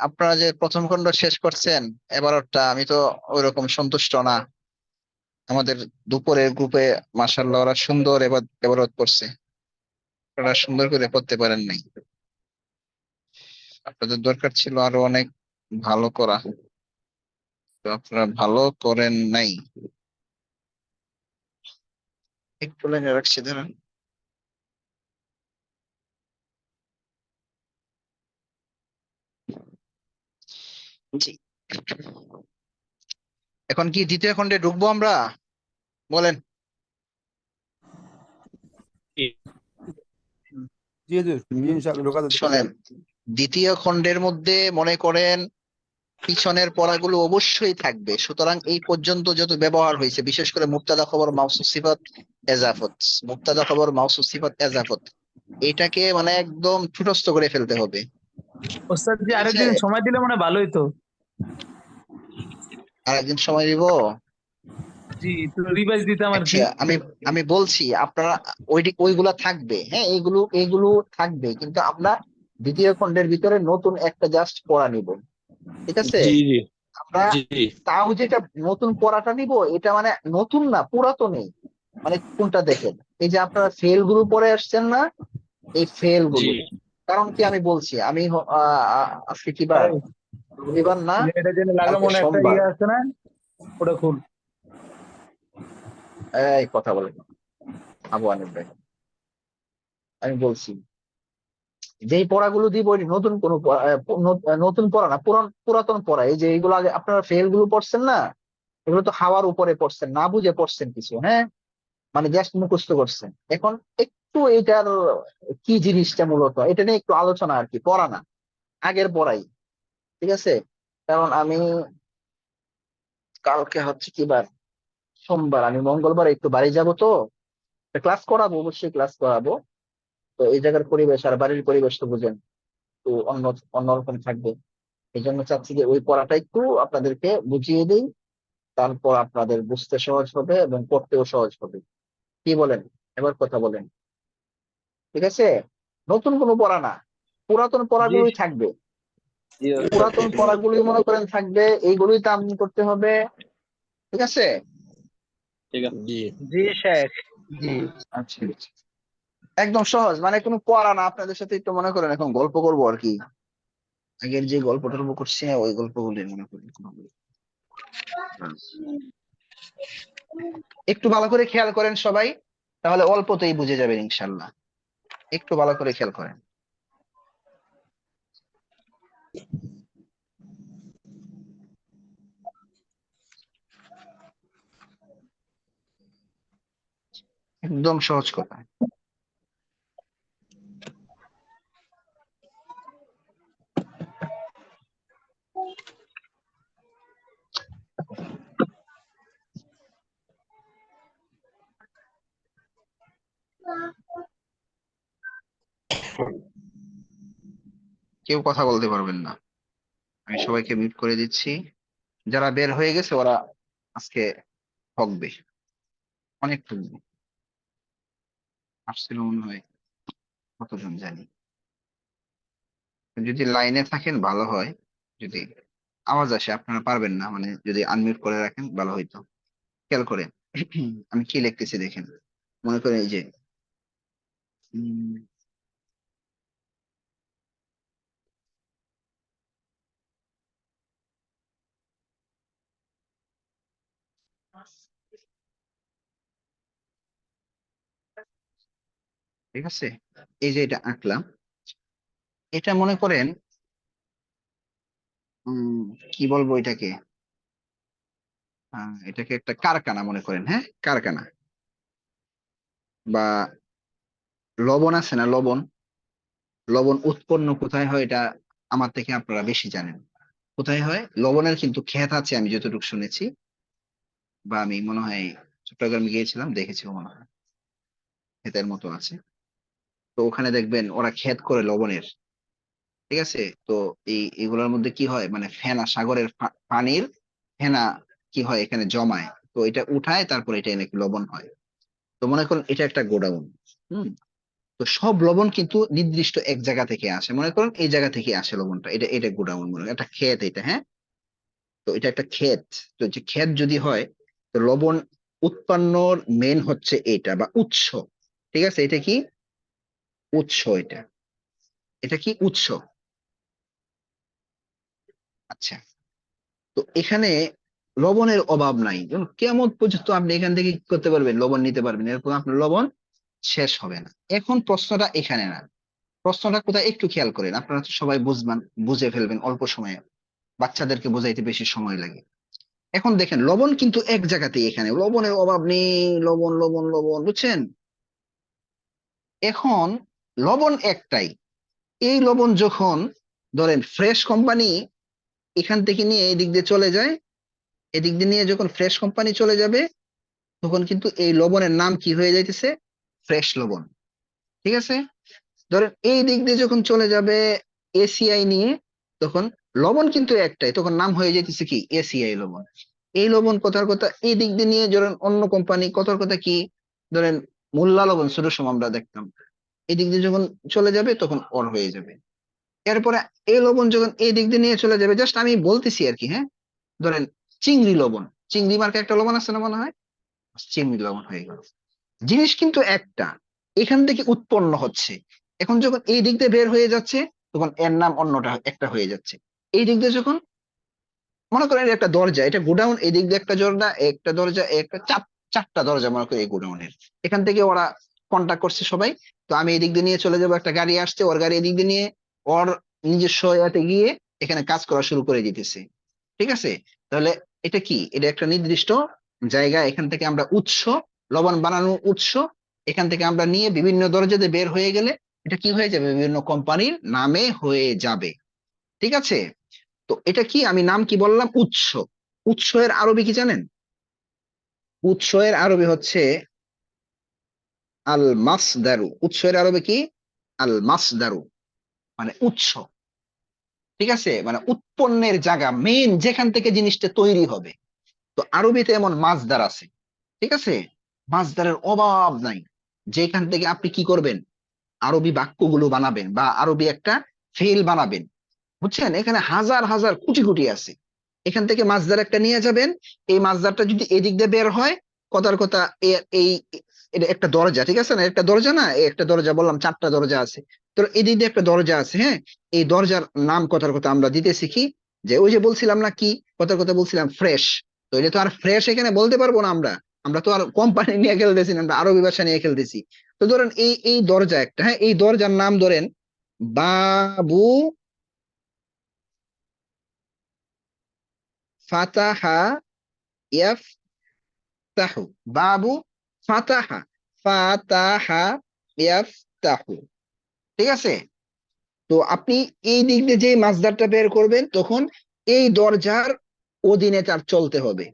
আপনারা যে প্রথম খণ্ড শেষ করছেন, এবারটা আমি তো ওইরকম সন্তুষ্ট না। আমাদের দুপুরের গ্রুপে মাশাআল্লাহ ওরা সুন্দর এবারত করছে, আপনারা সুন্দর করে পড়তে পারেন নাই। আপনাদের দরকার ছিল আরো অনেক ভালো করা, তো আপনারা ভালো করেন নাই। একটু লাইনে রাখছি, ধরেন। জি, এখন কি দ্বিতীয় খণ্ডে ঢুকবো আমরা? বলেন। জি হুজুর, জি ইনশাআল্লাহ ঢোকা যাবে। শোনেন, দ্বিতীয় খণ্ডের মধ্যে মনে করেন পিছনের পড়াগুলো অবশ্যই থাকবে, সুতরাং এই পর্যন্ত যত ব্যবহার হয়েছে, বিশেষ করে মুবতাদা খবর মাউসুফ সিফাত এজাফত, মুবতাদা খবর মাউসুফ সিফাত এজাফত, এটাকে মানে একদম ঠুটস্থ করে ফেলতে হবে, ওস্তাদ জি, ঠিক আছে? আরেকদিন সময় দিলে মানে ভালোই তো। আর একদিন সময় দিব। জি, একটু রিভাইজ দিতাম আর কি। আচ্ছা, আমি আমি বলছি আপনারা ওইগুলা থাকবে, হ্যাঁ, এইগুলো থাকবে, কিন্তু আমরা দ্বিতীয় খণ্ডের ভিতরে নতুন একটা জাস্ট পড়া নিব, ঠিক আছে? জি জি আমরা জি তাও যেটা নতুন পড়াটা নিব, এটা মানে নতুন না, পুরাতনই। মানে কোনটা দেখেন, এই যে আপনারা ফেল গুলো পড়ে আসছেন না, এই ফেল জি গুলো, কারণ কি আমি বলছি, আমি আজকে কি বার? রবিবার না, এটা জেনে লাগা কালকে মনে একটা সোমবার। ইয়ে আছে না, ওটা খুল। এই কথা বলেন আবু আনিফ ভাই, আমি বলছি যেই পড়াগুলো দিব ওই নতুন কোনো নতুন পড়া না, পুরাতন পড়া। এই যে এইগুলো আগে আপনারা ফেল গুলো পড়ছেন না, এগুলো তো হাওয়ার উপরে পড়ছেন, না বুঝে পড়ছেন কিছু, হ্যাঁ, মানে জাস্ট মুখস্থ করছেন। এখন একটু এটার কি জিনিসটা মূলত, এটা নিয়ে একটু আলোচনা আর কি, পড়া না, আগের পড়াই, ঠিক আছে? কারণ আমি কালকে হচ্ছে কি বার? সোমবার, আমি মঙ্গলবার একটু বাড়ি যাব, তো ক্লাস করাবো, অবশ্যই ক্লাস করাবো। তো এই জায়গার পরিবেশ আর বাড়ির পরিবেশ তো বুঝেন, তো অন্যরকম থাকবে। এই জন্য চাচ্ছি যে ওই পড়াটা একটু আপনাদেরকে বুঝিয়ে দিই, তারপর আপনাদের বুঝতে সহজ হবে এবং পড়তেও সহজ হবে। কি বলেন? এবার কথা বলেন, ঠিক আছে? নতুন কোনো পড়া না, পুরাতন জি পড়াগুলোই থাকবে, জি ওস্তাদ। পুরাতন পড়াগুলোই মনে করেন থাকবে, এইগুলোই তামিল করতে হবে, ঠিক আছে? ঠিক আছে। জি জি শেখ। জি। আচ্ছা, একদম সহজ, মানে কোনো পড়া না। আপনাদের সাথে একটু মনে করেন এখন গল্প করবো আর কি, আগের যে গল্প টল্প করছি ওই গল্পগুলি মনে করি। একটু ভালো করে খেয়াল করেন সবাই, তাহলে অল্পতেই বুঝে যাবেন ইনশাল্লাহ। একটু ভালো করে খেয়াল করেন। একদম সহজ কথা। কেউ কথা বলতে পারবেন না, আমি সবাইকে মিউট করে দিচ্ছি। যারা বের হয়ে গেছে ওরা আজকে ঠকবে, অনেক ঠকবে। আসছিল মনে হয় কতজন জানি। যদি লাইনে থাকেন ভালো হয়, যদি আওয়াজ আসে আপনারা পারবেন না, মানে যদি আনমিউট করে রাখেন ভালো হইতো। খেয়াল করে আমি কি লিখতেছি দেখেন, মনে করেন এই যে উম, ঠিক আছে, এই যে এটা আঁকলাম, এটা মনে করেন কি বলবো এটাকে, এটাকে একটা কারখানা মনে করেন, হ্যাঁ কারখানা। বা লবণ আছে না, লবণ, লবণ উৎপন্ন কোথায় হয় এটা আমার থেকে আপনারা বেশি জানেন। কোথায় হয় লবণের কিন্তু ক্ষেত আছে, আমি যতটুকু শুনেছি, বা আমি মনে হয় চট্টগ্রামে গিয়েছিলাম দেখেছি, মনে হয় ক্ষেতের মতো আছে। তো ওখানে দেখবেন ওরা ক্ষেত করে লবণের, ঠিক আছে। তো এগুলোর মধ্যে কি হয়, মানে ফেনা, সাগরের পানির ফেনা কি হয় এখানে জমায়, তো এটা উঠায় তারপর এটা নাকি লবণ হয়। তো মনে করেন এটা একটা গোডাউন। হুম। তো সব লবণ কিন্তু নির্দিষ্ট এক জায়গা থেকে আসে, মনে করেন এই জায়গা থেকে আসে লবণটা, এটা এটা গোডাউন, মনে করেন একটা ক্ষেত এটা, হ্যাঁ। তো এটা একটা ক্ষেত। তো যে ক্ষেত যদি হয়, তো লবণ উৎপন্নর মেন হচ্ছে এটা বা উৎস, ঠিক আছে। এটা কি উৎস, এটা এটা কি উৎস। আচ্ছা, তো এখানে লবণের অভাব নাই, যেমন কেমন পর্যন্ত আপনি এখান থেকে কি করতে পারবেন, লবণ নিতে পারবেন, এরকম আপনার লবণ শেষ হবে না। এখন প্রশ্নটা এখানে না, প্রশ্নটা কোথায় একটু খেয়াল করেন, আপনারা তো সবাই বুঝবেন, বুঝে ফেলবেন অল্প সময়ে, বাচ্চাদেরকে বোঝাইতে বেশি সময় লাগে। এখন দেখেন লবণ কিন্তু এক জায়গাতেই, এখানে লবণের অভাব নেই, লবণ লবণ লবণ, বুঝছেন। এখন লবণ একটাই, এই লবণ যখন ধরেন ফ্রেশ কোম্পানি এখান থেকে নিয়ে এই দিক দিয়ে চলে যায়, এদিক দিয়ে নিয়ে যখন ফ্রেশ কোম্পানি চলে যাবে, তখন কিন্তু এই লবণের নাম কি হয়ে যাইতেছে, ফ্রেশ লবণ, ঠিক আছে। ধরেন এই দিক দিয়ে যখন চলে যাবে এসিআই নিয়ে, তখন লবণ কিন্তু একটাই, তখন নাম হয়ে যাইতেছে কি, এসিআই লবণ। এই লবণ কথার কথা এই দিক দিয়ে নিয়ে ধরেন অন্য কোম্পানি, কথার কথা কি, ধরেন মোল্লা লবণ ছোট সময় আমরা দেখতাম, এই দিক দিয়ে যখন চলে যাবে তখন অর হয়ে যাবে। এরপরে এই লবণ যখন এই দিক দিয়ে নিয়ে চলে যাবে, জাস্ট আমি বলতেছি আর কি, হ্যাঁ। ধরেন চিংড়ি লবণ, চিংড়ি মার্কে একটা লবণ আছে না মনে হয়, চিংড়ি লবণ হয়ে গেল। জিনিস কিন্তু একটা, এখান থেকে উৎপন্ন হচ্ছে, এখন যখন এই দিক দিয়ে বের হয়ে যাচ্ছে, তখন এর নাম অন্যটা একটা হয়ে যাচ্ছে। এই দিক দিয়ে যখন মনে করেন এটা একটা দরজা, এটা গোডাউন, এই দিক দিয়ে একটা দরজা, একটা দরজা, একটা চারটা দরজা মনে করি এই গোডাউনের, এখান থেকে ওরা কন্টাক্ট করছে সবাই। তো আমি এই দিক দিয়ে নিয়ে চলে যাবো, একটা গাড়ি আসছে, ওর গাড়ি এদিক দিয়ে নিয়ে ওর নিজস্ব ইয়াতে গিয়ে এখানে কাজ করা শুরু করে দিতেছে, ঠিক আছে। তাহলে এটা কি, এটা একটা নির্দিষ্ট জায়গা, এখান থেকে আমরা উৎস, লবণ বানানোর উৎস, এখান থেকে আমরা নিয়ে বিভিন্ন দরজাতে বের হয়ে গেলে এটা কি হয়ে যাবে, বিভিন্ন কোম্পানির নামে হয়ে যাবে, ঠিক আছে। তো এটা কি, আমি নাম কি বললাম, উৎস। উৎস এর আরবি কি জানেন, উৎস এর আরবি হচ্ছে আল মাসদারু। উৎস এর আরবি কি, আল মাসদারু, মানে উৎস, ঠিক আছে, মানে উৎপন্নের জায়গা, মেইন যেখান থেকে জিনিসটা তৈরি হবে। তো আরবিতে এমন মাসদার আছে, ঠিক আছে, মাসদারের অভাব নাই, যেখান থেকে আপনি কি করবেন, আরবি বাক্যগুলো বানাবেন বা আরবি একটা ফেল বানাবেন, বুঝছেন। এখানে হাজার হাজার কোটি কোটি আছে, এখান থেকে মাছদার একটা নিয়ে যাবেন, এই মাছদারটা যদি এদিক দিয়ে বের হয়, কথার কথা এই এটা একটা দরজা, ঠিক আছে না, একটা দরজা না, এই একটা দরজা বললাম, চারটা দরজা আছে, তো এদিক দিয়ে একটা দরজা আছে, হ্যাঁ। এই দরজার নাম কথার কথা আমরা দিতে শিখি, যে ওই যে বলছিলাম না কি, কথার কথা বলছিলাম ফ্রেশ। তো এটা তো আর ফ্রেশ এখানে বলতে পারবো না আমরা, আমরা তো আর কোম্পানি নিয়ে খেলতেছি না, আমরা আরবি ভাষা নিয়ে খেলতেছি। তো ধরেন এই এই দরজা একটা, হ্যাঁ, এই দরজার নাম ধরেন বাবু ফাতাহা ইয়াফতাহু, বাবু ফাতাহা, ফাতাহা ইয়াফতাহু, ঠিক আছে। তো আপনি এই দিক দিয়ে যে মাসদারটা বের করবেন, তখন এই দরজার অধীনে তার চলতে হবে।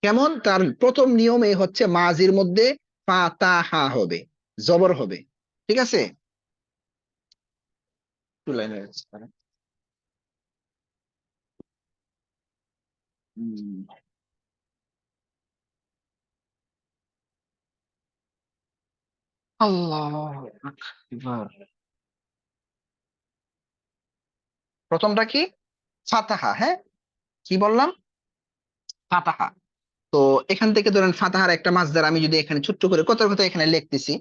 কেমন, তার প্রথম নিয়ম এই হচ্ছে, মাজির মধ্যে ফাতাহা হবে, জবর হবে, ঠিক আছে। একটু লাইনে আছে, আল্লাহ আকবার। প্রথমটা কি, ফাতাহা, হ্যাঁ, কি বললাম, ফাতাহা। তো এখান থেকে ধরেন ফাতাহার একটা মাসদার আমি যদি এখানে ছোট্ট করে কথার কথা এখানে লিখতেছি,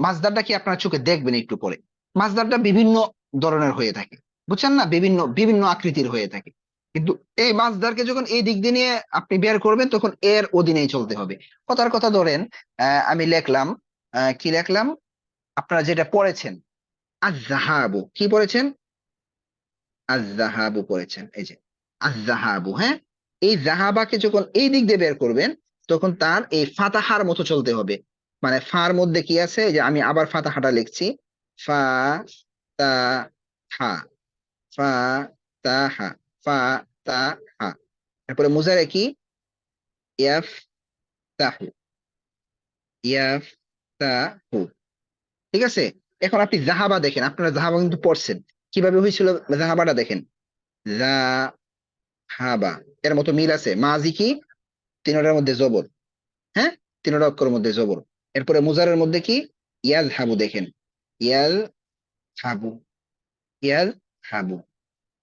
মাসদারটা কি আপনার চোখে দেখবেন একটু পরে, মাসদারটা বিভিন্ন ধরনের হয়ে থাকে, বুঝছেন না, বিভিন্ন বিভিন্ন আকৃতির হয়ে থাকে, কিন্তু এই মাসদারকে যখন এই দিক দিয়ে নিয়ে আপনি বের করবেন, তখন এর অধীনেই চলতে হবে। কথার কথা ধরেন আমি লিখলাম, কি লিখলাম, আপনারা যেটা পড়েছেন আয-যাহাবু, কি পড়েছেন? আয-যাহাবু পড়েছেন, এই যে আয-যাহাবু, হ্যাঁ। এই জাহাবাকে যখন এই দিক দিয়ে বের করবেন তখন তার এই ফাতাহার মতো চলতে হবে। মানে ফার মধ্যে কি আছে, এই যে আমি আবার ফাতাহাটা লিখছি, ফা তা হা, ফা তা হা, ফা তা হা। তারপরে মুজারে কি, ইয়াফ তাহু, ইয়াফ তাহু। ঠিক আছে। এখন আপনি জাহাবা দেখেন, আপনারা জাহাবা কিন্তু পড়ছেন, কিভাবে হয়েছিল জাহাবাটা দেখেন, জাহাবা এর মতো মিল আছে। মাজি কি, তিনটার মধ্যে জবর, হ্যাঁ, তিনটা অক্ষরের মধ্যে জবর। এরপরে মুজারের মধ্যে কি, ইয়াল হাবু, দেখেন ইয়াল হাবু, ইয়াল হাবু।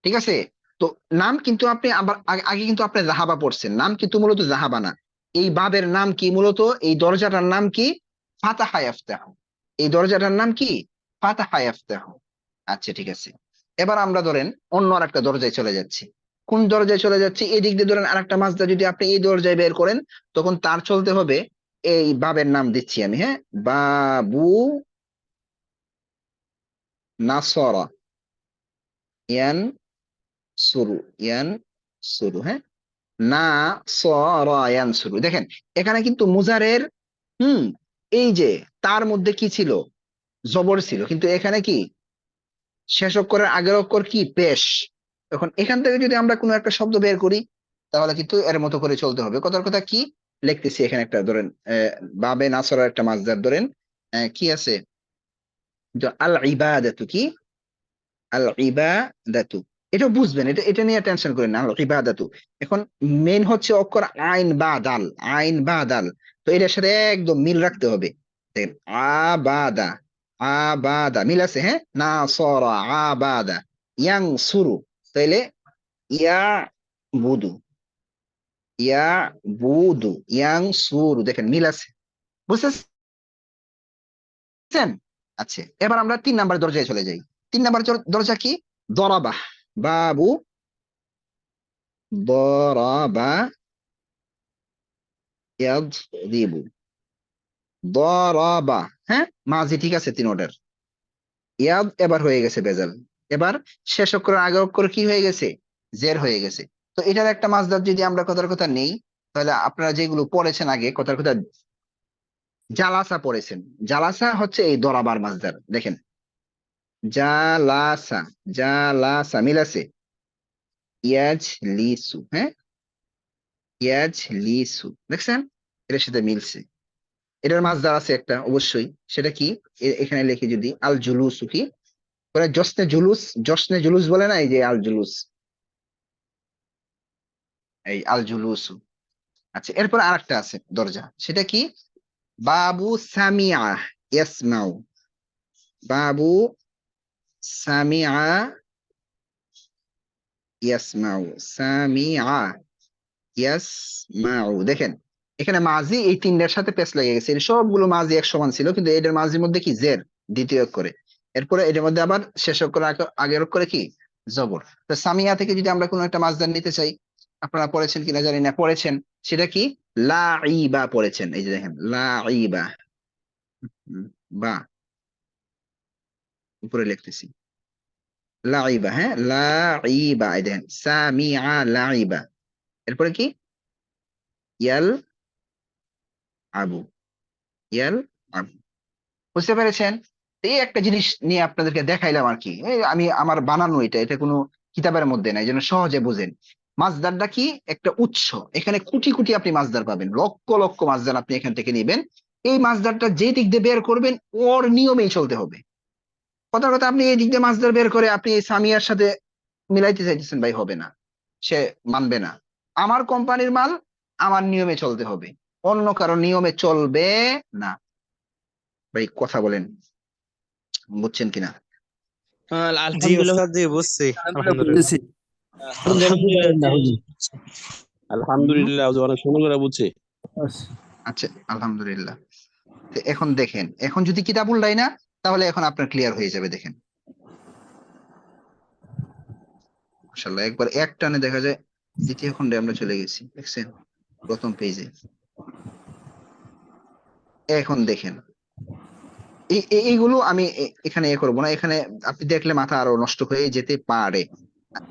ঠিক আছে। তো নাম কিন্তু আপনি আবার আগে কিন্তু আপনি জাহাবা পড়ছেন, নাম কিন্তু মূলত জাহাবা না। এই বাবের নাম কি, মূলত এই দরজাটার নাম কি, ফাতাহা ইয়াফতাহু। এই দরজাটার নাম কি, ফাতাহা ইয়াফতাহু। আচ্ছা ঠিক আছে। এবার আমরা ধরেন অন্য আরেকটা দরজায় চলে যাচ্ছি। কোন দরজায় চলে যাচ্ছি, এদিক দিয়ে ধরেন আরেকটা মাসদার যদি আপনি এই দরজায় বের করেন তখন তার চলতে হবে, এই বাবের নাম দিচ্ছি আমি, হ্যাঁ, বাবু নাসরা, ইয়ান সুরু, ইয়ান সুরু, হ্যাঁ, না সরা ইয়ান সুরু। দেখেন এখানে কিন্তু মুজারের এই যে তার মধ্যে কি ছিল, জবর ছিল, কিন্তু এখানে কি শেষ অক্ষরের আগের অক্ষর কি, পেশ। এখন এখান থেকে যদি আমরা কোনো একটা শব্দ বের করি তাহলে কিন্তু এর মতো করে চলতে হবে। কথার কথা কি লিখতেছি এখানে, একটা ধরেন বাবে নাসরার একটা মাসদার ধরেন, কি আছে, আল ইবাদাতু, কি আল ইবাদাতু, এটা বুঝবেন, এটা এটা নিয়ে টেনশন করেন না, আল ইবাদাতু। এখন মেইন হচ্ছে অক্ষর আইন বা দাল, আইন বা দাল, তো এটার সাথে একদম মিল রাখতে হবে। দেখেন আবাদা, আবাদা মিল আছে, হ্যাঁ, না সরা আবাদা, ইয়াং সুরু, তাইলে ইয়া বুদু, ইয়া বুদু, ইয়াং সুরু, দেখেন মিল আছে, বুঝছেন? আচ্ছা এবার আমরা 3 নাম্বার দরজায় চলে যাই। 3 নাম্বার দরজা কি, দরাবা, বাবু দরাবা ইয়াদরিবু, দরাবা, হ্যাঁ, মাঝি ঠিক আছে 3 অর্ডার। ইয়াদ এবার হয়ে গেছে বেজাল, এবার শেষ অক্ষরের আগের অক্ষর কি হয়ে গেছে, জের হয়ে গেছে। তো এটার একটা মাসদার যদি আমরা কথার কথা নেই, তাহলে আপনারা যেগুলো পড়েছেন আগে কথার কথা, জালাসা পড়েছেন, জালাসা হচ্ছে এই দরাবার মাসদার। দেখেন জালাসা, জালাসা মিল আছে, ইয়াজলিসু, হ্যাঁ, ইয়াজলিসু, দেখছেন এটার সাথে মিলছে। এটার মাসদার আছে একটা অবশ্যই, সেটা কি, এখানে লিখে যদি আল জুলুসু, কি ওরা জসনে জুলুস, জসনে জুলুস বলে না, এই যে আল জুলুস, এই আল জুলুসু। আচ্ছা এরপর আরেকটা আছে দরজা, সেটা কি, বাবু সামিআ ইয়াসমাউ, বাবু সামিআ ইয়াসমাউ, সামিআ ইয়াসমাউ। দেখেন এখানে মাজি এই 3টার সাথে পেশ লেগে গেছে, সবগুলো মাজি এক সমান ছিল, কিন্তু এটার মাজির মধ্যে কি, জের দ্বিতীয় অক্ষরে, এরপরে এটার মধ্যে আবার শেষ অক্ষরে আগের অক্ষরে কি, জবর। তো সামিয়া থেকে যদি আমরা কোনো একটা মাসদার নিতে চাই, আপনারা পড়েছেন কিনা জানি না, পড়েছেন, সেটা কি, লাইবা পড়েছেন, এই যে দেখেন লাইবা, বা উপরে লিখতেছি লাইবা, হ্যাঁ, লাইবা, এই দেখেন সামিআ লাইবা, এরপরে কি, ইয়াল আবু, ইয়াল আবু। বুঝতে পেরেছেন? এই একটা জিনিস নিয়ে আপনাদেরকে দেখাইলাম আর কি, এই আমি আমার বানানো, এটা এটা কোনো কিতাবের মধ্যে নাই, যেন সহজে বুঝেন। মাসদারটা কি, একটা উৎস, এখানে কোটি কোটি আপনি মাসদার পাবেন, লক্ষ লক্ষ মাসদার আপনি এখান থেকে নেবেন। এই মাসদারটা যে দিক দিয়ে বের করবেন ওর নিয়মেই চলতে হবে। কথার কথা আপনি এই দিক দিয়ে মাসদার বের করে আপনি এই সামিয়ার সাথে মিলাইতে চাইতেছেন, ভাই হবে না, সে মানবে না। আমার কোম্পানির মাল আমার নিয়মে চলতে হবে, অন্য কারো নিয়মে চলবে না। ভাই কথা বলেন, বুঝছেন কিনা? জি ওস্তাদ জি বুঝছি আলহামদুলিল্লাহ। বুঝেছি। আলহামদুলিল্লাহ অনেক সুন্দর করে বুঝছি। আচ্ছা আলহামদুলিল্লাহ। তো এখন দেখেন, এখন যদি কিতাব উল্টাই না তাহলে এখন আপনার ক্লিয়ার হয়ে যাবে। দেখেন মাশাআল্লাহ, একবার এক টানে দেখা যায় দ্বিতীয় খণ্ডে আমরা চলে গেছি, দেখছেন প্রথম পেজে। এখন দেখেন এইগুলো আমি এখানে করবো না, এখানে আপনি দেখলে মাথা আরো নষ্ট হয়ে যেতে পারে।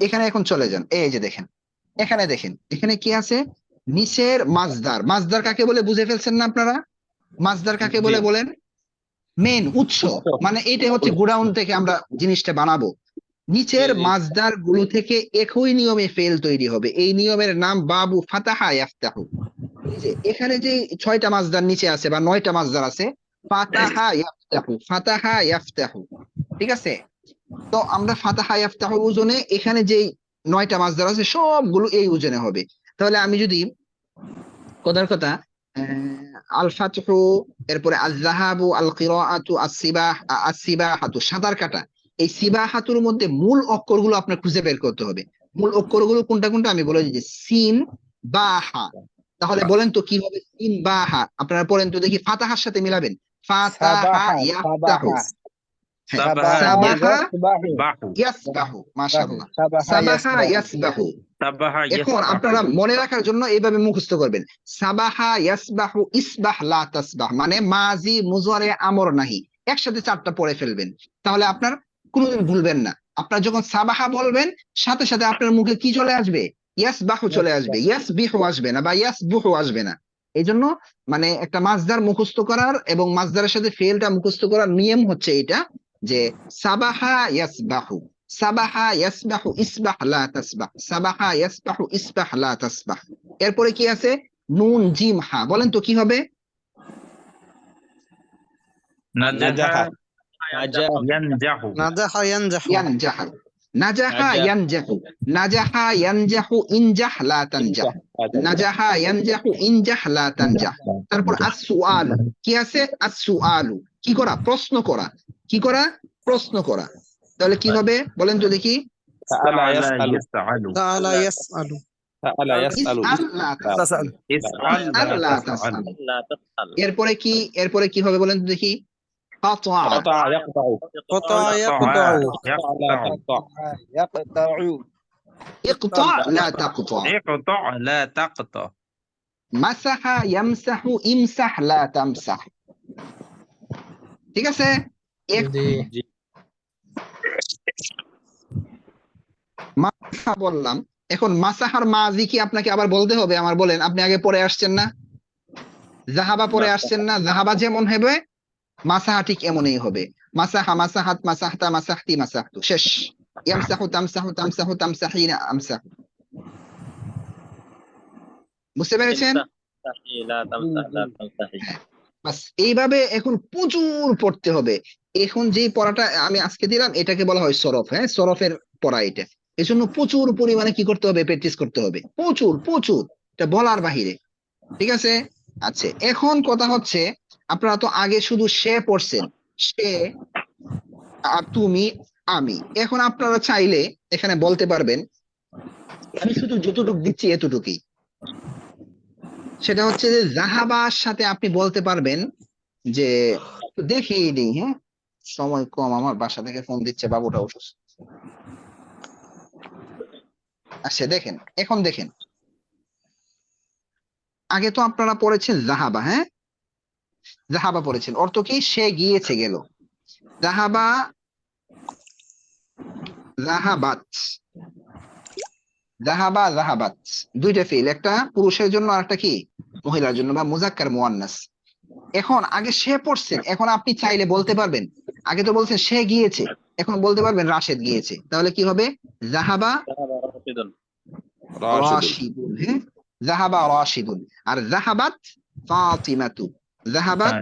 এখানে এখন চলে যান, এই যে দেখেন, এখানে দেখেন, এখানে কি আছে, নিচের মাজদার। মাজদার কাকে বলে বুঝে ফেলছেন না আপনারা? মাজদার কাকে বলে বলেন? মেন, উৎস, মানে এটা হচ্ছে গোডাউন থেকে আমরা জিনিসটা বানাবো। নিচের মাজদার গুলো থেকে একই নিয়মে ফেল তৈরি হবে। এই নিয়মের নাম বাবু ফাতাহা ইয়াফতাহু। এই যে এখানে যে 6টা মাজদার নিচে আছে বা 9টা মাজদার আছে, ফাতাহা ইয়াফতাহু, ফাতাহা ইয়াফতাহু, ঠিক আছে? তো আমরা ফাতাহা ইয়াফতাহু ওজনে এখানে যে 9টা মাজদার আছে সবগুলো এই ওজনে হবে। তাহলে আমি যদি কথার কথা আল ফাতহু, এরপরে আল যাহাবু, আল কিরাআতু, আসসিবাহাতু, সাঁতার কাটা, এই সিবাহাতুর মধ্যে মূল অক্ষরগুলো আপনার খুঁজে বের করতে হবে। মূল অক্ষরগুলো কোনটা কোনটা আমি বলে দিচ্ছি, সিন বা হা। তাহলে বলেন তো কিভাবে সিন বা হা, আপনারা পড়েন তো দেখি, ফাতাহার সাথে মিলাবেন, ফাতাহা ইয়াফতাহু, সাবাহা ইয়াসবাহু, মাশাআল্লাহ, সাবাহা ইয়াসবাহু। এখন আপনারা মনে রাখার জন্য এইভাবে মুখস্থ করবেন, সাবাহা ইয়াসবাহু ইসবাহ লা তাসবাহ, মানে মাজি মুজারে আমর নাহি, একসাথে 4টা পড়ে ফেলবেন, তাহলে আপনার কোনোদিন ভুলবেন না। আপনার যখন সাবাহা বলবেন সাথে সাথে আপনার মুখে কি চলে আসবে, ইয়াসবাহু চলে আসবে, ইয়াসবিহু আসবে না বা ইয়াসবুহু আসবে না। এই জন্য মানে একটা মাজদার মুখস্থ করার এবং মাজদারের সাথে ফেলটা মুখস্থ করার নিয়ম হচ্ছে এটা, যে সাবাহা ইয়াসবাহু, সাবাহা ইয়াসবাহু ইসবাহ লা তাসবাহ, সাবাহা ইয়াসবাহু ইসবাহ লা তাসবাহ। এরপরে কি আছে, নুন জিম হা, বলেন তো কি হবে? নাজাহা ইয়ানজাহু নাজাহা ইয়ানজাহু ইয়ানজাহু, নাজাহা ইয়ানজাহু, নাজাহা ইয়ানজাহু ইনজাহ লা তানজাহ, নাজাহা ইয়ানজাহু ইনজাহ লা তানজাহ। তারপর as-সুআল, কি আছে, as-সুআলু, কি করা, প্রশ্ন করা, কি করা, প্রশ্ন করা। তাহলে কি হবে বলেন তো দেখি, সাআলা ইয়াসআলু সাআলা ইয়াসআলু ইসআল লা তাসআল, ইসআল লা তাসআল। এরপরে কি হবে বলেন তো দেখি, قطع قطع يقطع قطع يقطع يقطع اقطع لا تقطع، اقطع لا تقطع مسح يمسح امسح لا تمسح। ঠিক আছে? মাসা বললাম, এখন মাসাহার মাজি কি আপনাকে আবার বলতে হবে? আমার বলেন, আপনি আগে পড়ে আসছেন না? জাহাবা পড়ে আসছেন না? জাহাবা যেমন হবে মাসাহা ঠিক এমনই হবে, মাসাহা, মাসাহাত, মাসাহতা, মাসাহতি, মাসাহতু, শেষ। ইয়ামসাহু, তামসাহু, তামসাহু, তামসাহিনা, আমসাহু। বুঝতে পেরেছেন? বাস এইভাবে এখন প্রচুর পড়তে হবে। এখন যে পড়াটা আমি আজকে দিলাম এটাকে বলা হয় সরফ, হ্যাঁ, সরফের পড়া এটা। এই জন্য প্রচুর পরিমাণে কি করতে হবে, প্র্যাকটিস করতে হবে, প্রচুর প্রচুর, এটা বলার বাহিরে। ঠিক আছে? আচ্ছা, এখন কথা হচ্ছে, আপনারা তো আগে শুধু সে পড়ছেন, সে, তুমি, আমি। এখন আপনারা চাইলে এখানে বলতে পারবেন, আমি শুধু যতটুকু দিচ্ছি এতটুকুই, সেটা হচ্ছে যে জাহাবার সাথে আপনি বলতে পারবেন যে, দেখিয়ে দিই, হ্যাঁ, সময় কম, আমার বাসা থেকে ফোন দিচ্ছে, বাবুটা অসুস্থ। আচ্ছা দেখেন, এখন দেখেন, আগে তো আপনারা পড়েছেন জাহাবা, হ্যাঁ, জাহাবা পড়েছেন, অর্থ কি, সে গিয়েছে, গেল। জাহাবা, জাহাবাত, জাহাবা, জাহাবাত, দুইটা ফিল, একটা পুরুষের জন্য আর একটা কি, মহিলার জন্য, বা মুজাক্কার মুয়ান্নাস। এখন আগে সে পড়ছেন, এখন আপনি চাইলে বলতে পারবেন, আগে তো বলছেন সে গিয়েছে, এখন বলতে পারবেন রাশেদ গিয়েছে, তাহলে কি হবে, জাহাবা রাশিদুন, হ্যাঁ, জাহাবা রাশিদুন। আর জাহাবাত ফাতিমাতু, জাহাবাত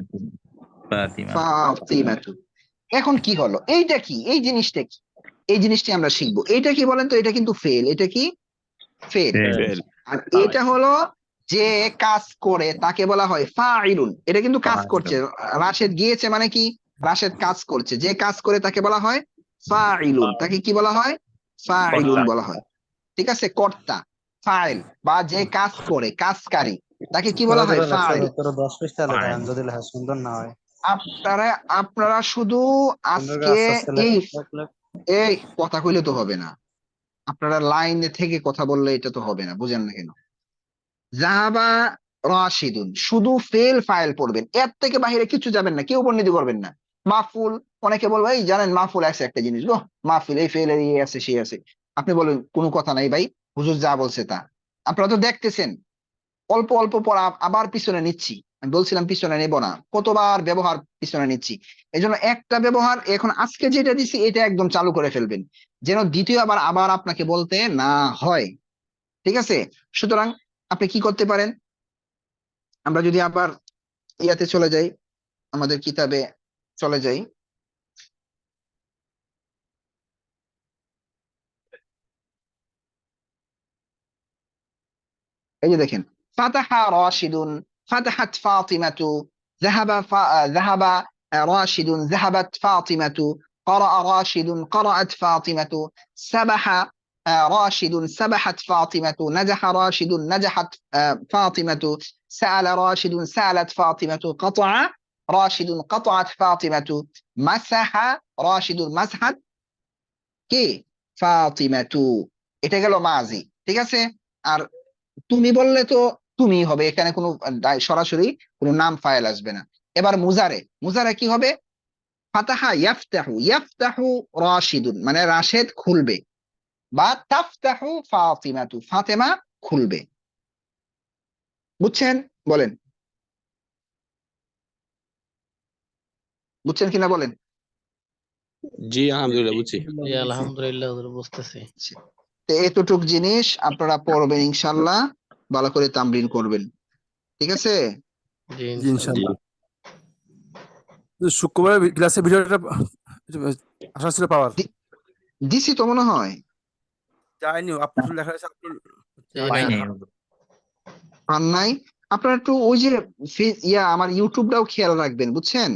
ফাতিমাতু। এখন কি হলো, এইটা কি, এই জিনিসটা কি, এই জিনিসটি আমরা শিখবো। এটা কি বলেন তো, এটা কিন্তু ফেল, এটা কি, ফেল। আর এটা হলো যে কাজ করে তাকে বলা হয় ফাইলুন, এটা কিন্তু কাজ করছে। রাশেদ গিয়েছে মানে কি, রাশেদ কাজ করছে, যে কাজ করে তাকে বলা হয় ফাইলুন, তাকে কি বলা হয়, ফাইলুন বলা হয়। ঠিক আছে? কর্তা, ফাইল, বা যে কাজ করে, কাজকারী, তাকে কি বলা হয়, ফাইল। সুন্দর না হয়, আপনারা শুধু আজকে এই কথা কইলে তো হবে না, আপনারা লাইনে থেকে কথা বললে এটা তো হবে না, বুঝেন না কেন? জাহাবা রাশিদুন, শুধু ফেল ফাইল পড়বেন, এর থেকে বাহিরে কিছু যাবেন না, কেউ বর্ণিত করবেন না। মাহফুল, অনেকে বলবে এই জানেন মাহফুল আছে একটা জিনিস গো, মাহফিল এই ফেলের ইয়ে আছে সেই আছে। আপনি বলেন কোনো কথা নাই ভাই, হুজুর যা বলছে তা। আপনারা তো দেখতেছেন অল্প অল্প পড়া আবার পিছনে নিচ্ছি। আমি বলছিলাম পিছনে নেব না, কতবার ব্যবহার পিছনে নিচ্ছি। এই জন্য একটা ব্যবহার এখন আজকে যেটা দিছি এটা একদম চালু করে ফেলবেন, যেন দ্বিতীয়বার আবার আপনাকে বলতে না হয়। ঠিক আছে? সুতরাং আপনি কি করতে পারেন, আমরা যদি আবার ইয়াতে চলে যাই, আমাদের কিতাবে চলে যাই, এই যে দেখেন, ফাতাহা রাশিদুন, ফাতাহাত ফাতিমাতু, ذهب راشد، ذهبت فاطمة، قرأ راشد، قرأت فاطمة، سبح راشد، سبحت فاطمة، نجح راشد، نجحت فاطمة، سأل راشد، سألت فاطمة، قطع راشد، قطعت فاطمة، مسح راشد، مسحت কে ফাতিমাতু। এটা গেল মাজি। ঠিক আছে? আর তুমি বললে তো তুমি হবে, এখানে কোনো সরাসরি কোনো নাম ফাইল আসবে না। এবার মুজারে, মুজারে কি হবে, ফাতাহা ইয়াফতাহু, ইয়াফতাহু রাশিদুন মানে রাশেদ খুলবে, বা তাফতাহু ফাতিমাতু ফাতেমা খুলবে। বুঝছেন? বলেন বুঝছেন কিনা বলেন। জি আলহামদুলিল্লাহ বুঝছি। আলহামদুলিল্লাহ বুঝতেছি। তো এতটুক জিনিস আপনারা পড়বেন ইনশাল্লাহ, ভালো করে তামরিন করবেন। ঠিক আছে? জি জি ইনশাআল্লাহ। শুক্রবার ক্লাসে ভিডিওটা আশা ছিল পাওয়ার, দিছি তো মনে হয়, যায়নি। আপলোড লেখা আছে, আপলোড পান নাই। আপনারা একটু ওই যে আমার ইউটিউবটাও খেয়াল রাখবেন, বুঝছেন?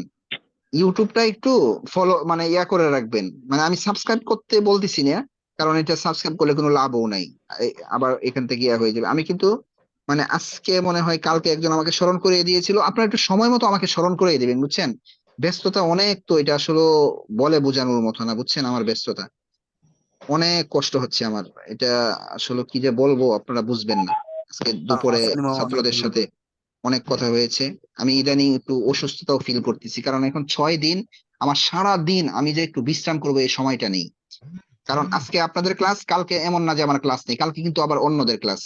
ইউটিউবটা একটু ফলো মানে করে রাখবেন। মানে আমি সাবস্ক্রাইব করতে বলতেছি না, কারণ এটা সাবস্ক্রাইব করলে কোনো লাভও নাই, আবার এখান থেকে হয়ে যাবে। আমি কিন্তু মানে আজকে মনে হয় কালকে একজন আমাকে স্মরণ করিয়ে দিয়েছিল, আপনারা একটু সময় মতো আমাকে স্মরণ করিয়ে দিবেন, বুঝছেন? ব্যস্ততা অনেক, তো এটা আসলে বলে বোঝানোর মতো না, বুঝছেন? আমার ব্যস্ততা অনেক, কষ্ট হচ্ছে আমার। এটা আসলে কি যে বলবো আপনারা বুঝবেন না। আজকে দুপুরে ছাত্রদের সাথে অনেক কথা হয়েছে। আমি ইদানিং একটু অসুস্থতাও ফিল করতেছি, কারণ এখন 6 দিন আমার সারা দিন আমি যে একটু বিশ্রাম করবো এই সময়টা নেই। কারণ আজকে আপনাদের ক্লাস, কালকে এমন না যে আমার ক্লাস নেই, কালকে কিন্তু আবার অন্যদের ক্লাস।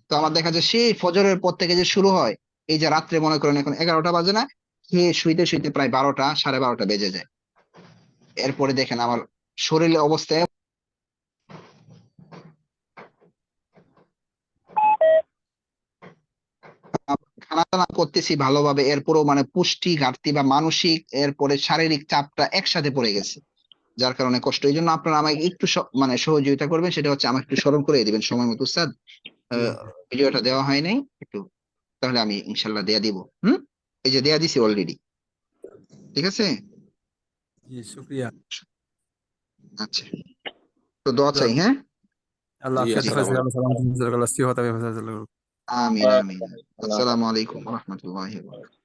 তো আমার দেখা যায় সেই ফজরের পর থেকে যে শুরু হয়, এই যে রাত্রে মনে করেন এখন 11টা বাজে না, খেয়ে শুইতে শুইতে প্রায় 12টা 12:30 বেজে যায়। এরপরে দেখেন আমার শরীরের অবস্থায়, খানা দানা করতেছি ভালোভাবে, এরপরও মানে পুষ্টি ঘাটতি বা মানসিক এরপরে শারীরিক চাপটা একসাথে পড়ে গেছে, যার কারণে কষ্ট। এই জন্য আপনারা আমাকে একটু মানে সহযোগিতা করবেন, সেটা হচ্ছে আমাকে একটু স্মরণ করে দিবেন সময় মতো, স্যার ভিডিওটা দেওয়া হয় নাই একটু, তাহলে আমি ইনশাল্লাহ দেয়া দিব। এই যে দেয়া দিছি অলরেডি। ঠিক আছে? জি শুকরিয়া। আচ্ছা, তো দোয়া চাই। হ্যাঁ, আল্লাহ জি হাফেজ। আসসালামু সালাম, আল্লাহ সিহত, আমিন আমিন। আসসালামু আলাইকুম ওয়া রাহমাতুল্লাহি ওয়া বারাকাতুহু।